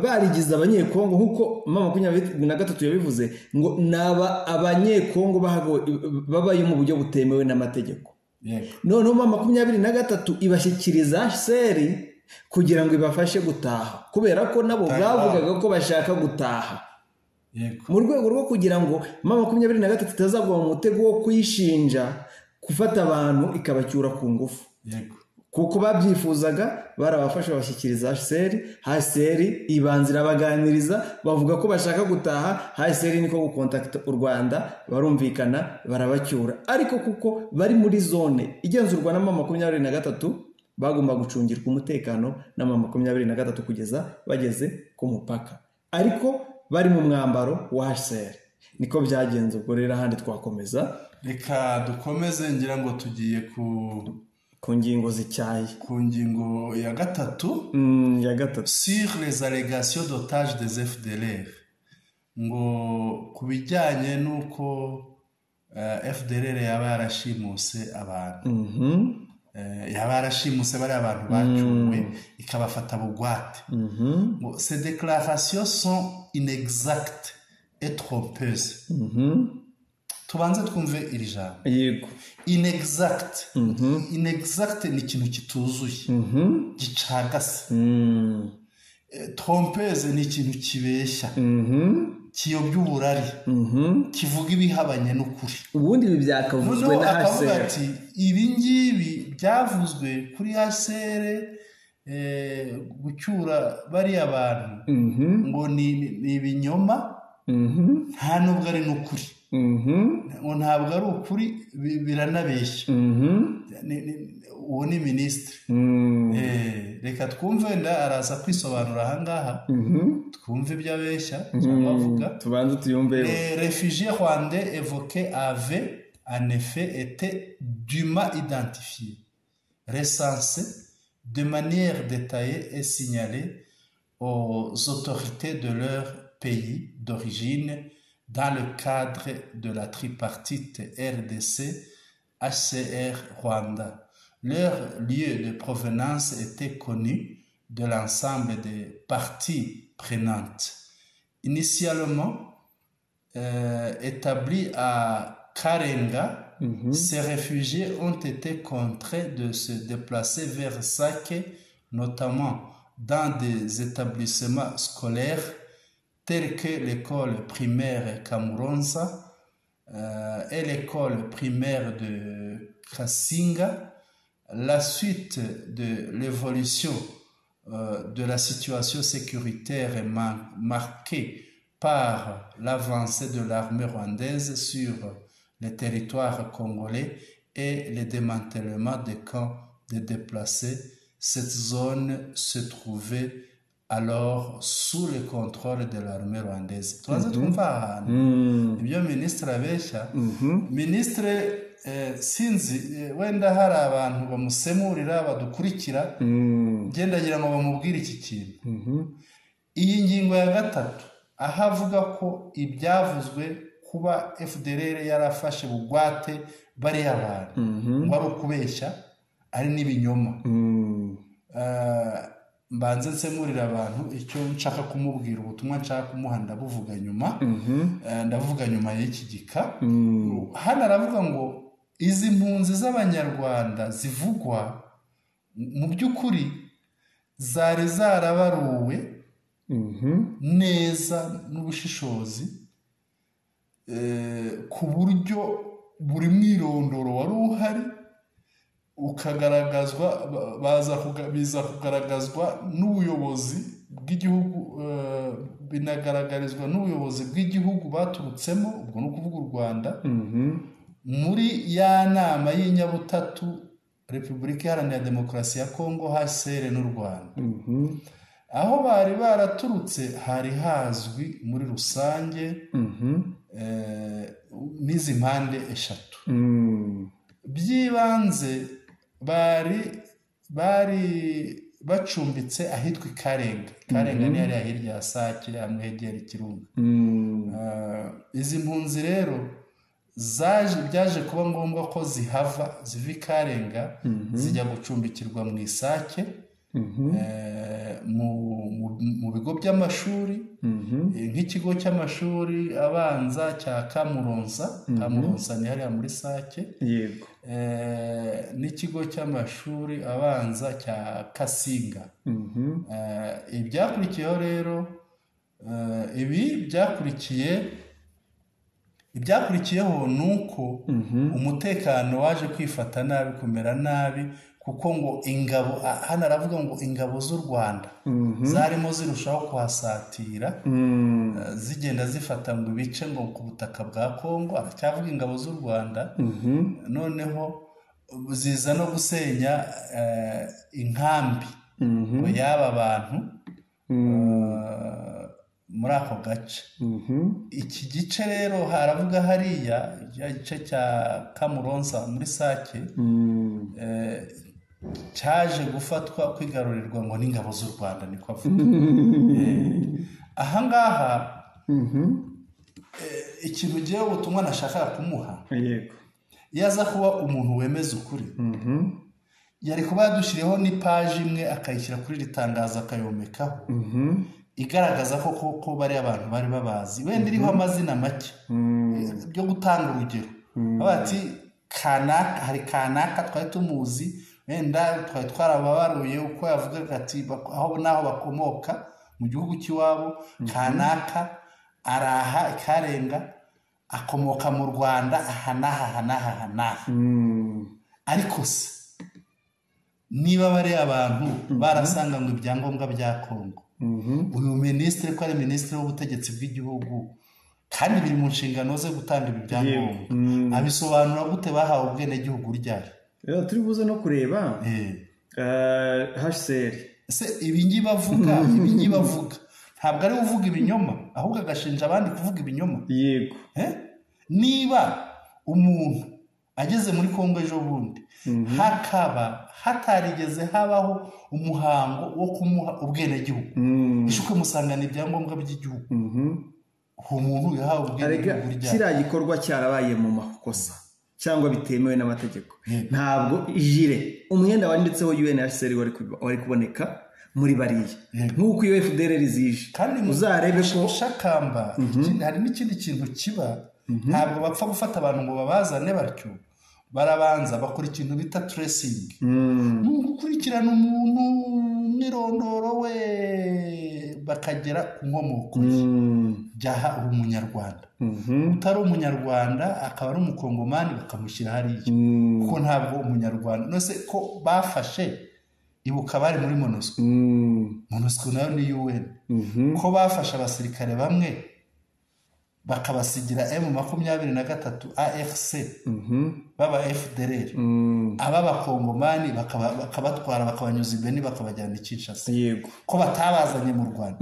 Speaker 2: barigize abanyekongo nk'uko mama 23 yabivuze ngo naba abanyekongo babaye mu buryo butemewe n'amategeko. Noneho mama 23 ibashyikiriza HCR kugira ngo ibafashe gutaha, kubera ko nabo bavugaga ko bashaka gutaha, mu rwego rwo kugira ngo mama 23 itazagwa mu mutego wo kuyishinja gufata abantu ikabacyura ku ngufu. Kuko babyifuzaga barabafasha bashyikiriza HCR ibanzira baganiriza bavuga ko bashaka gutaha, HCR niko gukontakta u Rwanda barumvikana barabacyura, ariko kuko bari muri zone igenzurwa na mama 23 bagomba gucungirwa umutekano na mama 23 kugeza bageze ku mupaka, ariko bari mu mwambaro wa HCR. Niko byagenze. Ubwo rero ahandi twakomeza,
Speaker 1: reka dukomeze, ngira ngo tugiye
Speaker 2: ku ngingo z'icyayi,
Speaker 1: ku ngingo ya gatatu sur les allégations d'otages des FDLR, ngo ku bijyanye n'uko FDLR yaba yarashimuse abantu, yaba yarashimuse bari abantu bacuwe ikabafata bugwate. Ces déclarations sont inexactes et trompeuses. Tubanze twumve iri jambo.
Speaker 2: Yego.
Speaker 1: Inexact. Inexact ni ikintu kituzuye, gicagase. Trompeuse ni ikintu kibeshya, kiyobya uburari, kivuga ibihabanye n'ukuri.
Speaker 2: Ubundi ibi byakavuzwe na HCR.
Speaker 1: Ati ibi ngibi byavuzwe kuri HCR gucyura bari abantu ngo ni ibinyoma, nta nubwo ari n'ukuri. ngo ntabwo ari ukuri, biranabeshya. Uwo ni minisitiri. Reka twumve, wenda araza kwisobanura ahangaha, twumve ibyo abeshya cyangwa avuga.
Speaker 2: Tubanze tuyumve.
Speaker 1: Les réfugiés rwandais évoqués avaient en effet été dûment identifiés, recensés de manière détaillée et signalés aux autorités de leur pays d'origine dans le cadre de la tripartite RDC HCR Rwanda. Leur lieu de provenance était connu de l'ensemble des parties prenantes. Initialement établis à Karenga, ces réfugiés ont été contraints de se déplacer vers Sake, notamment dans des établissements scolaires tels que l'école primaire Kamuronza et l'école primaire de Kasinga. La suite de l'évolution de la situation sécuritaire est marquée par l'avancée de l'armée rwandaise sur le territoire congolais et le démantèlement des camps de déplacés. Cette zone se trouvait alors sous le contrôle de l'armée rwandaise. Tuanze twumva ahantu ibyo minisitiri abeshya. Minisitiri sinzi wenda hari abantu bamusemurira badukurikira, gendagira ngo bamubwire iki kintu. Iyi ngingo ya gatatu aho avuga ko ibyavuzwe kuba FDLR yarafashe bugwate bari abantu ngo ari ukubeshya, ari n'ibinyoma. Mbanze nsemurira abantu icyo nshaka kumubwira, ubutumwa nshaka kumuha ndabuvuga nyuma. Ndavuga nyuma y'iki gika. Hano aravuga ngo izi mpunzi z'abanyarwanda zivugwa mu by'ukuri zari zarabaruwe neza n'ubushishozi, ku buryo buri mwirondoro wari uhari ukagaragazwa, biza kugaragazwa n'ubuyobozi bw'igihugu, binagaragarizwa n'ubuyobozi bw'igihugu baturutsemo, ubwo no kuvuga u Rwanda, muri ya nama y'inyabutatu Repubulika Iharanira Demokarasi ya Kongo HCR n'u Rwanda. Aho bari baraturutse hari hazwi muri rusange n'izi mpande eshatu. By'ibanze bari bacumbitse ahitwa Karenga. Karenga ni hariya hirya ya Sake hamwe hegera Ikirunga. Izi mpunzi rero byaje kuba ngombwa ko ziva Karenga zijya gucumbikirwa mu Isake mu bigo by'amashuri nk'ikigo cy'amashuri abanza cya Kamuronsa. Kamuronsa ni hariya muri Sake. Yego. N'ikigo cy'amashuri abanza cya Kasinga. Ibyakurikiyeho rero ibyakurikiyeho nuko umutekano waje kwifata nabi, kumera nabi, kuko ngo ingabo hano aravuga ngo ingabo z'u Rwanda zarimo zirushaho kuhasatira zigenda zifata ngo ibice ngo ku butaka bwa Kongo. Aracyavuga ingabo z'u Rwanda. Noneho ziza no gusenya inkambi y'aba bantu muri ako gace. Iki gice rero haravuga hariya igice cya Kamuronsa muri Sake cyaje gufatwa kwigarurirwa ngo n'ingabo z'u Rwanda, niko avuga. Ahangaha ikintu giye ubutumwa nashaka kumuha, yego, yaza kuba umuntu wemeza ukuri, yari kuba yadushiriyeho n'ipaji imwe akayishyira kuri ritangaza akayomekaho igaragaza ko bari abantu bari babazi, wenda iriho amazina make byo gutanga urugero. Bati kanaka, hari kanaka twari tumuzi, wenda twari twarababaruye uko yavugaga ati aho naho bakomoka mu gihugu cy'iwabo. Kanaka araha Karenga, akomoka mu Rwanda aha n'aha. Ariko se niba bari abantu barasanganywe ibyangombwa bya Kongo, uyu minisitiri ko ari minisitiri w'ubutegetsi bw'igihugu kandi biri mu nshingano ze gutanga ibi byangombwa, abisobanura gute bahawe ubwenegihugu ryari?
Speaker 2: Turi buze no kureba HCR
Speaker 1: se ibingi bavuga ntabwo ari uvuga ibinyoma, ahubwo agashinja abandi kuvuga ibinyoma.
Speaker 2: Yego.
Speaker 1: Niba umuntu ageze muri Kongo ejo bundi hakaba hatarigeze habaho umuhango wo kumuha ubwenegihugu, ishuke musangana ibyangombwa by'igihugu, uwo muntu yahawe ubwenegihugu ryari?
Speaker 2: Kiriya gikorwa cyarabaye mu makosa cyangwa bitemewe n'amategeko. Ntabwo ijire umwenda wanditseho UNHCR wari kuboneka muri bariya, nk'uko iyo FDLR zije.
Speaker 1: Kandi
Speaker 2: uzarebe ko
Speaker 1: shakamba hari n'ikindi kintu kiba, ntabwo bapfa gufata abantu ngo babazane batyo, barabanza bakora ikintu bita tracing, gukurikirana umuntu n'irondoro we bakagera ku nkomoko ye. Byaha uri umunyarwanda, utari umunyarwanda akaba ari umukongomani bakamushyira hariya, kuko ntabwo umunyarwanda nose ko bafashe. Ibuka bari muri MONUSCO nayo ni UN, ko bafashe abasirikare bamwe bakabasigira M23 AFC baba FDLR, aba bakongomani bakabatwara bakabanyuza ibeni bakabajyana i Kinshasa.
Speaker 2: Yego.
Speaker 1: Ko batabazanye mu Rwanda.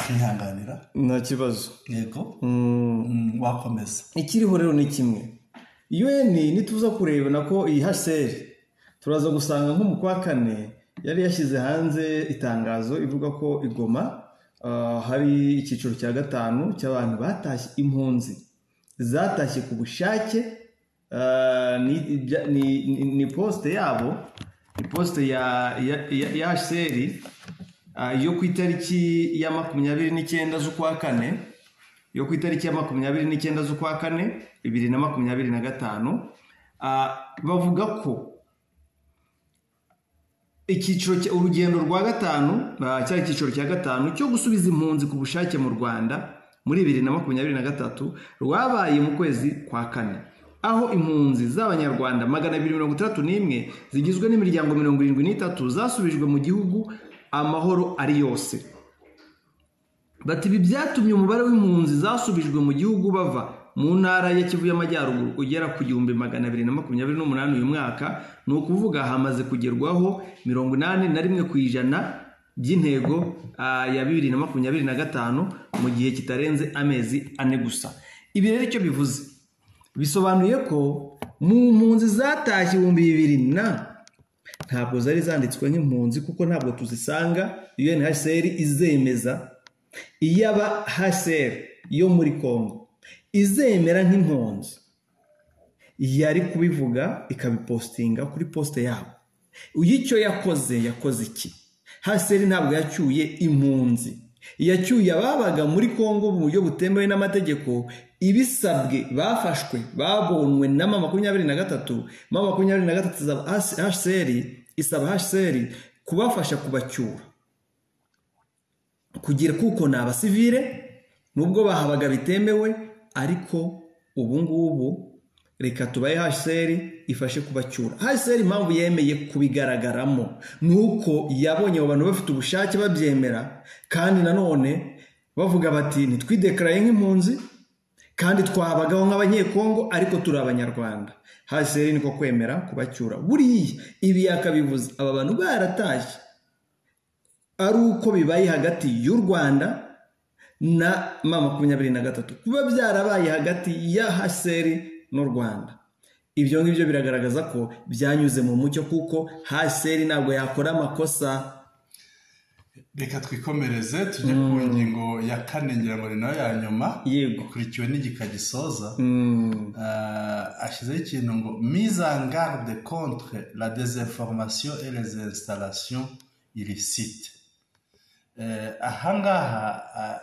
Speaker 1: Ntihanganira
Speaker 2: nta kibazo.
Speaker 1: Yego. Wakomeza.
Speaker 2: Ikiriho rero ni kimwe, UN nituza kureba nako iyi HCR turaza gusanga nko mu kwa kane yari yashyize hanze itangazo ivuga ko Igoma hari icyiciro cya 5 cy'abantu batashye, impunzi zatashye ku bushake. Ni poste yabo, ni poste ya HCR yo ku itariki ya 29 z'ukwa kane, yo ku itariki ya 29 z'ukwa kane 2025. Bavuga ko urugendo rwa 5 cyari icyiciro cya 5 cyo gusubiza impunzi ku bushake mu Rwanda muri 2023 rwabaye mu kwezi kwa kane, aho impunzi z'abanyarwanda 231 zigizwe n'imiryango 73 zasubijwe mu gihugu amahoro ari yose. bati ibi byatumye umubare w'impunzi zasubijwe mu gihugu bava mu ntara ya Kivu y'Amajyaruguru ugera ku 1228 uyu mwaka, ni ukuvuga hamaze kugerwaho 81% by'intego ya 2025 mu gihe kitarenze amezi 4 gusa. Ibi rero icyo bivuze bisobanuye ko mu mpunzi zatashye 2000 ntabwo zari zanditswe nk'impunzi kuko ntabwo tuzisanga UNHCR izemeza. Iyaba HCR yo muri Kongo izemera nk'impunzi yari kubivuga ikabipostinga kuri poste yabo. Uyicyo yakoze iki? HCR ntabwo yacyuye impunzi, yacyuye ababaga muri Kongo mu buryo butemewe n'amategeko. Ibisabwe bafashwe babonwe na 23 HCR isaba HCR kubafasha kubacyura kugira kuko ni abasivile nubwo bahabaga bitemewe, ariko ubu ngubu reka tubaye HCR ifashe kubacyura. HCR impamvu yemeye kubigaragaramo nuko yabonye abo bantu bafite ubushake babyemera, kandi nanone bavuga bati ntitwidekaraye nk'impunzi kandi twabagaho nk'abanyekongo ariko turi abanyarwanda. HCR niko kwemera kubacyura. Buriya ibi yakabivuze aba bantu baratashye ari uko bibaye hagati y'u Rwanda na 23 kuba byarabaye hagati ya HCR n'u Rwanda. Ibyo ngibyo biragaragaza ko byanyuze mu mucyo kuko HCR ntabwo yakora amakosa.
Speaker 1: Reka twikomereze tujye ku ngingo ya 4 ngira ngo nayo ya nyuma, ikurikiwe n'igika gisoza. Ashyizeho ikintu ngo mise en garde contre la désinformation et les installations illicites. Ahangaha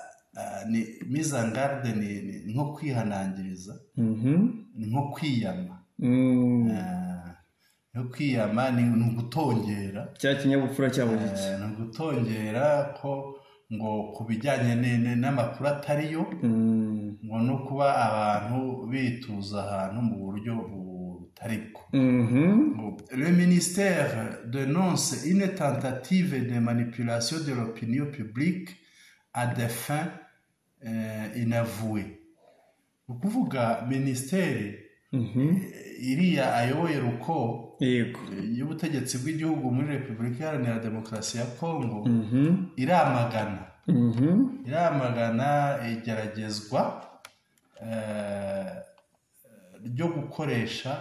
Speaker 1: ni mise en garde ni nko kwihanangiriza, ni nko kwiyama. No kwiyama ni ugutongera cya kinyabupfura cyabo giki, ni ugutongera ko ngo kubijyanye n'amakuru atariyo, ngo no kuba abantu bituza ahantu mu buryo butariko. Le ministère dénonce une tentative de manipulation de l'opinion publique à des fins inavouées. Ukuvuga ministère iriya ayoboye ruko y'ubutegetsi bw'igihugu muri Repubulika Iharanira Demokarasi ya Kongo iramagana igeragezwa ryo gukoresha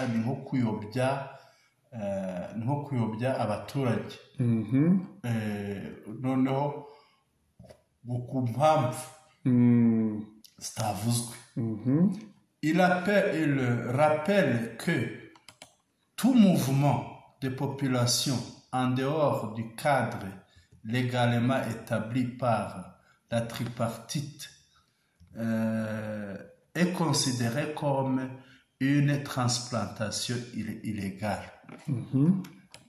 Speaker 1: ni nko kuyobya abaturage, noneho ku mpamvu zitavuzwe. Il rappelle que tout mouvement de population en dehors du cadre légalement établi par la tripartite est considéré comme une transplantation illégale.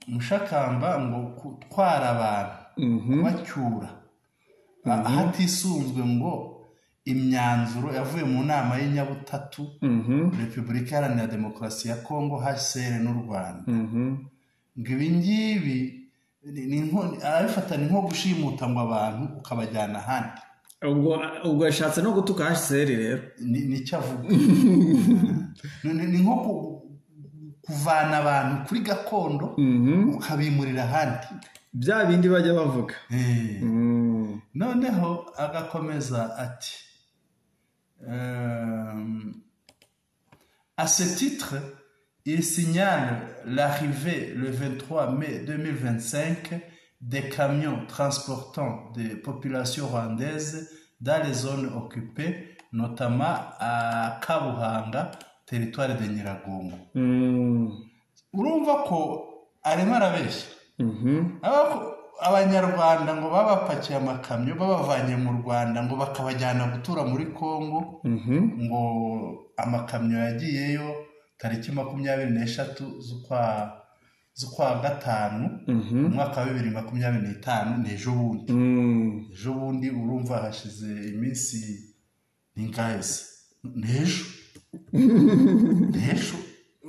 Speaker 1: Mushakamba ngo gutwara abantu kubacyura hatisunzwe ngo imyanzuro yavuye mu nama y'inyabutatu Repubulika Iharanira Demokarasi ya Kongo, HCR n'u Rwanda. Ngo ibi ngibi arabifata ni nko gushimuta ngo abantu ukabajyana ahandi.
Speaker 2: Ubwo yashatse no gutuka HCR rero
Speaker 1: nicyo avuga. Ni nko kuvana abantu kuri gakondo ukabimurira ahandi,
Speaker 2: bya bindi bajya bavuga.
Speaker 1: Noneho agakomeza ati à ce titre, il signale l'arrivée le 23 mai 2025 des camions transportant des populations rwandaises dans les zones occupées, notamment à Kabuhanga, territoire de Nyiragongo. Urumva ko arimo arabeshya. Abanyarwanda ngo babapakiye amakamyo babavanye mu Rwanda ngo bakabajyana gutura muri Kongo, ngo amakamyo yagiyeyo tariki 23 z'ukwa gatanu umwaka wa 2025 n'ejo bundi. Urumva hashize iminsi n'ingahise n'ejo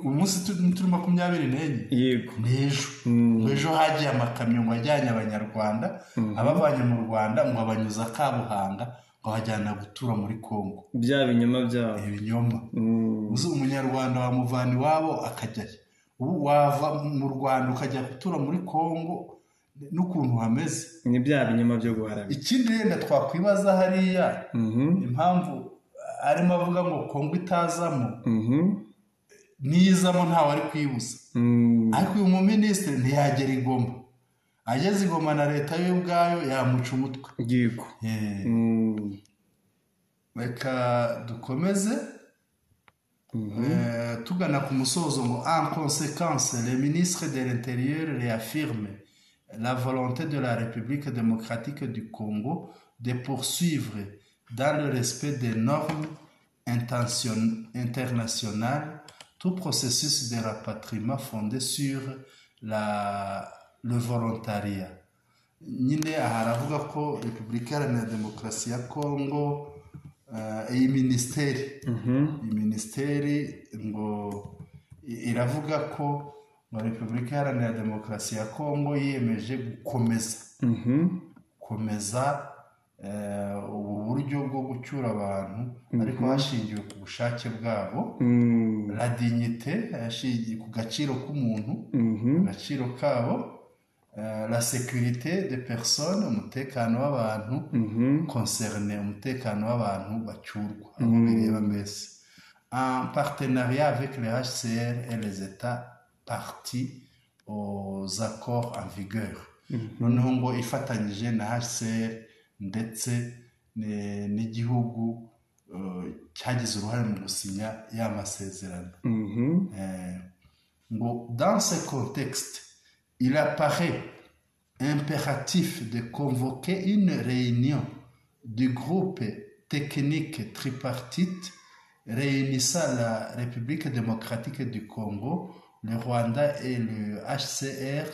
Speaker 1: umunsi turi 24 yego n'ejo. ejo hagiye amakamyo ngo ajyanye abanyarwanda abavanye mu Rwanda ngo abanyuza Kabuhanga ngo bajyana gutura muri Kongo.
Speaker 2: Bya binyoma byabo.
Speaker 1: Ibinyoma. Uzi umunyarwanda wamuvana iwabo akajyayo. Ubu wava mu Rwanda ukajya gutura muri Kongo n'ukuntu hameze.
Speaker 2: Ni bya binyoma byo guharabika.
Speaker 1: Ikindi renda twakwibaza hariya impamvu arimo avuga ngo Kongo itazamo nizamo ntawe ari kwibuza. Ariko uyu muminisitiri ntiyagera i Goma. Ageze i Goma na leta yo ubwayo yamuca umutwe.
Speaker 2: Yego.
Speaker 1: Reka dukomeze tugana ku musozo ngo en conséquence le ministre de l'Intérieur réaffirme la volonté de la République démocratique du Congo de poursuivre dans le respect des normes internationales tout processus de rapatriement fondé sur le volontariat. Nyine haravuga ko Repubulika Iharanira Demokarasi ya Congo iyi minisiteri ngo iravuga ko Repubulika Iharanira Demokarasi ya Congo yiyemeje gukomeza ubu buryo bwo gucyura abantu ariko hashingiwe ku bushake bwabo, la dignité hashingiye ku gaciro k'umuntu, agaciro kabo, la sécurité des personnes, umutekano w'abantu concerné, umutekano w'abantu bacyurwa aho bireba mbese, en partenariat avec le HCR et les États partis aux accords en vigueur. Noneho ngo ifatanyije na HCR ndetse n'igihugu cyagize uruhare mu gusinya y'amasezerano. Ngo dans ce contexte il apparaît impératif de convoquer une réunion du groupe technique tripartite réunissant la République démocratique du Congo, le Rwanda et le HCR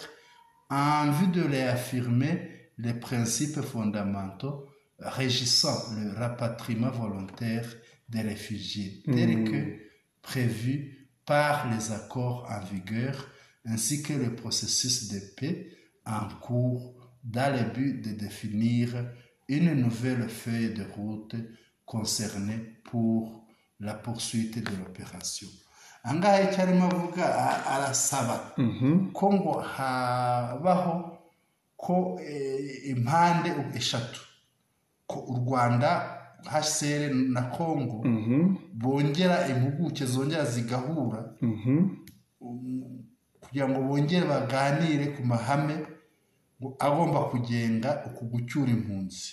Speaker 1: en vue de réaffirmer les principes fondamentaux régissant le rapatriement volontaire des réfugiés, tel que prévu par les accords en vigueur, ainsi que le processus de paix en cours dans le but de définir une nouvelle feuille de route concernée pour la poursuite de l'opération. Angahe cyarimo avuga arasaba ko ngo habaho ko impande eshatu ko u Rwanda HCR na Congo bongera impuguke zongera zigahura kugira ngo bongere baganire ku mahame agomba kugenga uku gucyura impunzi.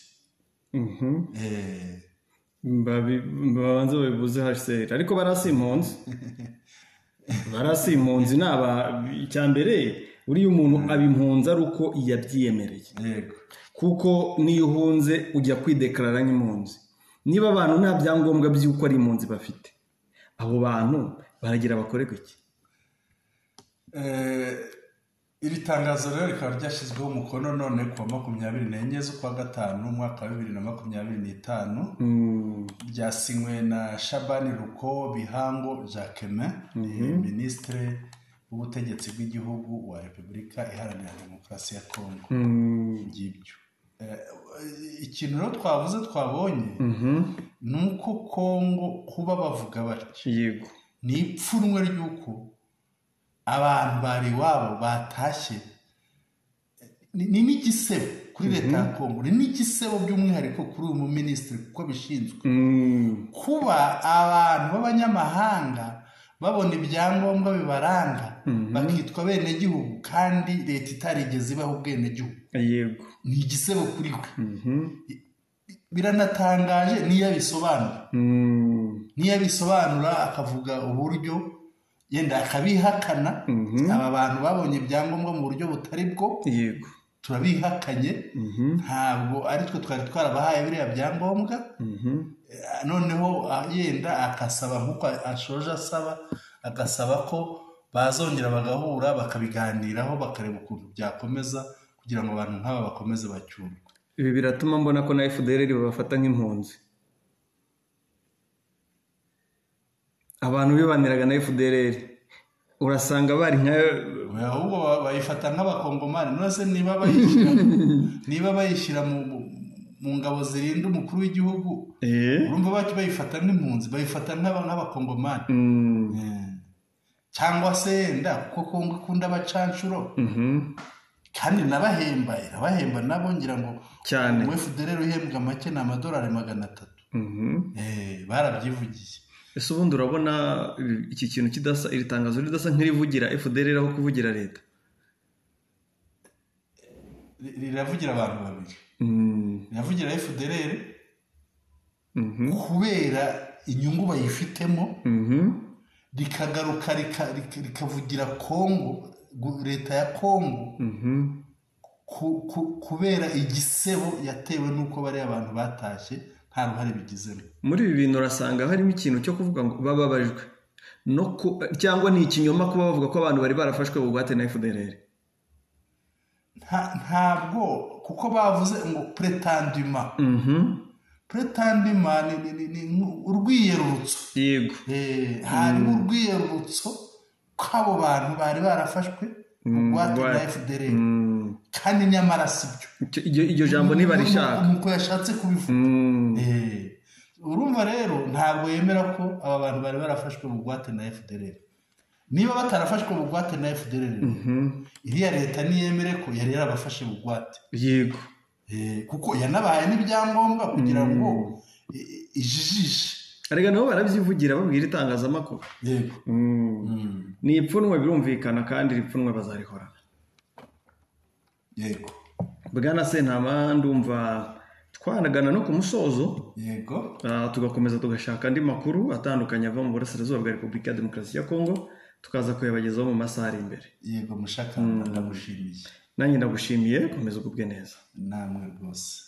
Speaker 2: Babanza babivuze HCR ariko barasi impunzi naba icyambere uriya umuntu abimpunza ari uko yabyiyemereye, kuko niyo uhunze ujya kwideklarara nk'impunzi. Niba abantu nta byangombwa by'uko ari impunzi bafite, abo bantu baragira bakorerwa iki?
Speaker 1: Iri tangazo rero rikaba ryashyizweho umukono none ku wa 24 z'ukwa gatanu umwaka wa 2025, ryasinywe na Shabani Ruko Bihango Jacquemin, ministre w'ubutegetsi bw'igihugu wa Repubulika Iharanira Demokarasi ya Congo. Ngibyo ikintu rero twabonye nuko Congo kuba bavuga batyo
Speaker 2: yego
Speaker 1: ni ipfunwe ry'uko abantu bari wabo batashye, ni n'igisebo kuri leta ya Congo, ni n'igisebo by'umwihariko kuri uyu muminisitiri kuko bishinzwe kuba abantu b'abanyamahanga babona ibyangombwa bibaranga bakitwa bene gihugu kandi leta itarigeze ibaho ubwene gihugu.
Speaker 2: Yego
Speaker 1: ni igisebo kuri we. Biranatangaje niyo bisobanura akavuga uburyo yenda akabihakana. Aba bantu babonye ibyangombwa mu buryo butari bwo,
Speaker 2: yego
Speaker 1: turabihakanye, ntabwo ari twe twari twarabahaye biriya byangombwa. Noneho yenda akasaba nk'uko ashoje asaba, agasaba ko bazongera bagahura bakabiganiraho bakareba ukuntu byakomeza kugira ngo abantu nk'aba bakomeze bacyurwe.
Speaker 2: Ibi biratuma mbona ko na FDLR babafata nk'impunzi. Abantu bibaniraga na FDLR urasanga bari nka
Speaker 1: ahubwo bayifata nk'abakongomani nose niba bayishyira mu ngabo zirinda umukuru w'igihugu urumva bayifata nk'impunzi bayifata nk'abakongomani cyangwa se yenda kuko Kongo ikunda abacanshuro kandi irabahemba nabo ngira ngo
Speaker 2: cyane
Speaker 1: FDLR uhembwa make ni $300 barabyivugiye.
Speaker 2: Ese ubundi urabona iki kintu kidasa iri tangazo ridasa nk'irivugira FDLR aho kuvugira leta?
Speaker 1: Riravugira abantu babiri. Riravugira FDLR kubera inyungu bayifitemo rikagaruka rikavugira Kongo, leta ya Kongo kubera igisebo yatewe nuko bari abantu batashye nta ruhare bigizemo.
Speaker 2: Muri ibi bintu urasanga harimo ikintu cyo kuvuga ngo bababajwe cyangwa ni ikinyoma kuba bavuga ko abantu bari barafashwe bugwate na FDLR.
Speaker 1: Ntabwo kuko bavuze ngo pretendima ni urwiyerurutso.
Speaker 2: Yego.
Speaker 1: Hari urwiyerurutso kw'abo bantu bari barafashwe bugwate na FDLR kandi nyamara sibyo.
Speaker 2: Iryo jambo niba rishaka
Speaker 1: nuko yashatse kubivuga. Urumva rero ntabwo yemera ko aba bantu bari barafashwe bugwate na FDLR. Niba batarafashwe bugwate na FDLR iriya leta niyemere ko yari yarabafashe bugwate.
Speaker 2: Yego.
Speaker 1: Kuko yanabaye n'ibyangombwa kugira ngo ijijishe.
Speaker 2: Arega nabo barabyivugira babwira itangazamakuru.
Speaker 1: Yego.
Speaker 2: Ni ipfunwe birumvikana kandi ipfunwe bazarihora.
Speaker 1: Yego.
Speaker 2: Bwana Sentama ndumva twanagana no ku musozo.
Speaker 1: Yego.
Speaker 2: Tugakomeza tugashaka andi makuru atandukanye ava mu burasirazuba bwa Repubulika ya Demokarasi ya Kongo tukaza kuyabagezaho mu masaha ari imbere.
Speaker 1: Yego mushaka ndagushimiye.
Speaker 2: Nanjye ndagushimiye komeza ubwe neza.
Speaker 1: Namwe rwose.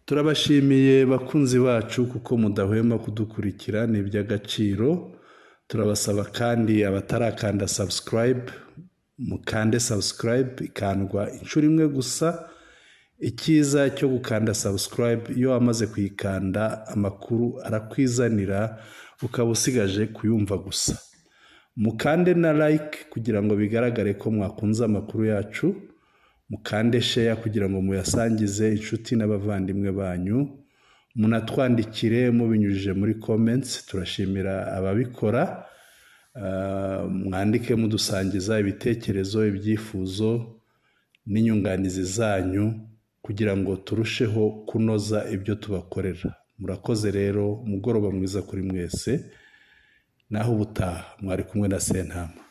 Speaker 1: Turabashimiye bakunzi bacu kuko mudahwema kudukurikira ni iby'agaciro. Turabasaba kandi abatarakanda subscribe mukande subscribe ikandwa inshuro imwe gusa. Icyiza cyo gukanda subscribe iyo wamaze kuyikanda amakuru arakwizanira ukaba usigaje kuyumva gusa. Mukande na like kugira ngo bigaragare ko mwakunze amakuru yacu. Mukande share kugira ngo muyasangize inshuti n'abavandimwe banyu. Munatwandikire mubinyujije muri comments. Turashimira ababikora. Mwandike mudusangiza ibitekerezo, ibyifuzo n'inyunganizi zanyu kugira ngo turusheho kunoza ibyo tubakorera. Murakoze rero umugoroba mwiza kuri mwese. Naho ubutaha mwari kumwe na Sentama.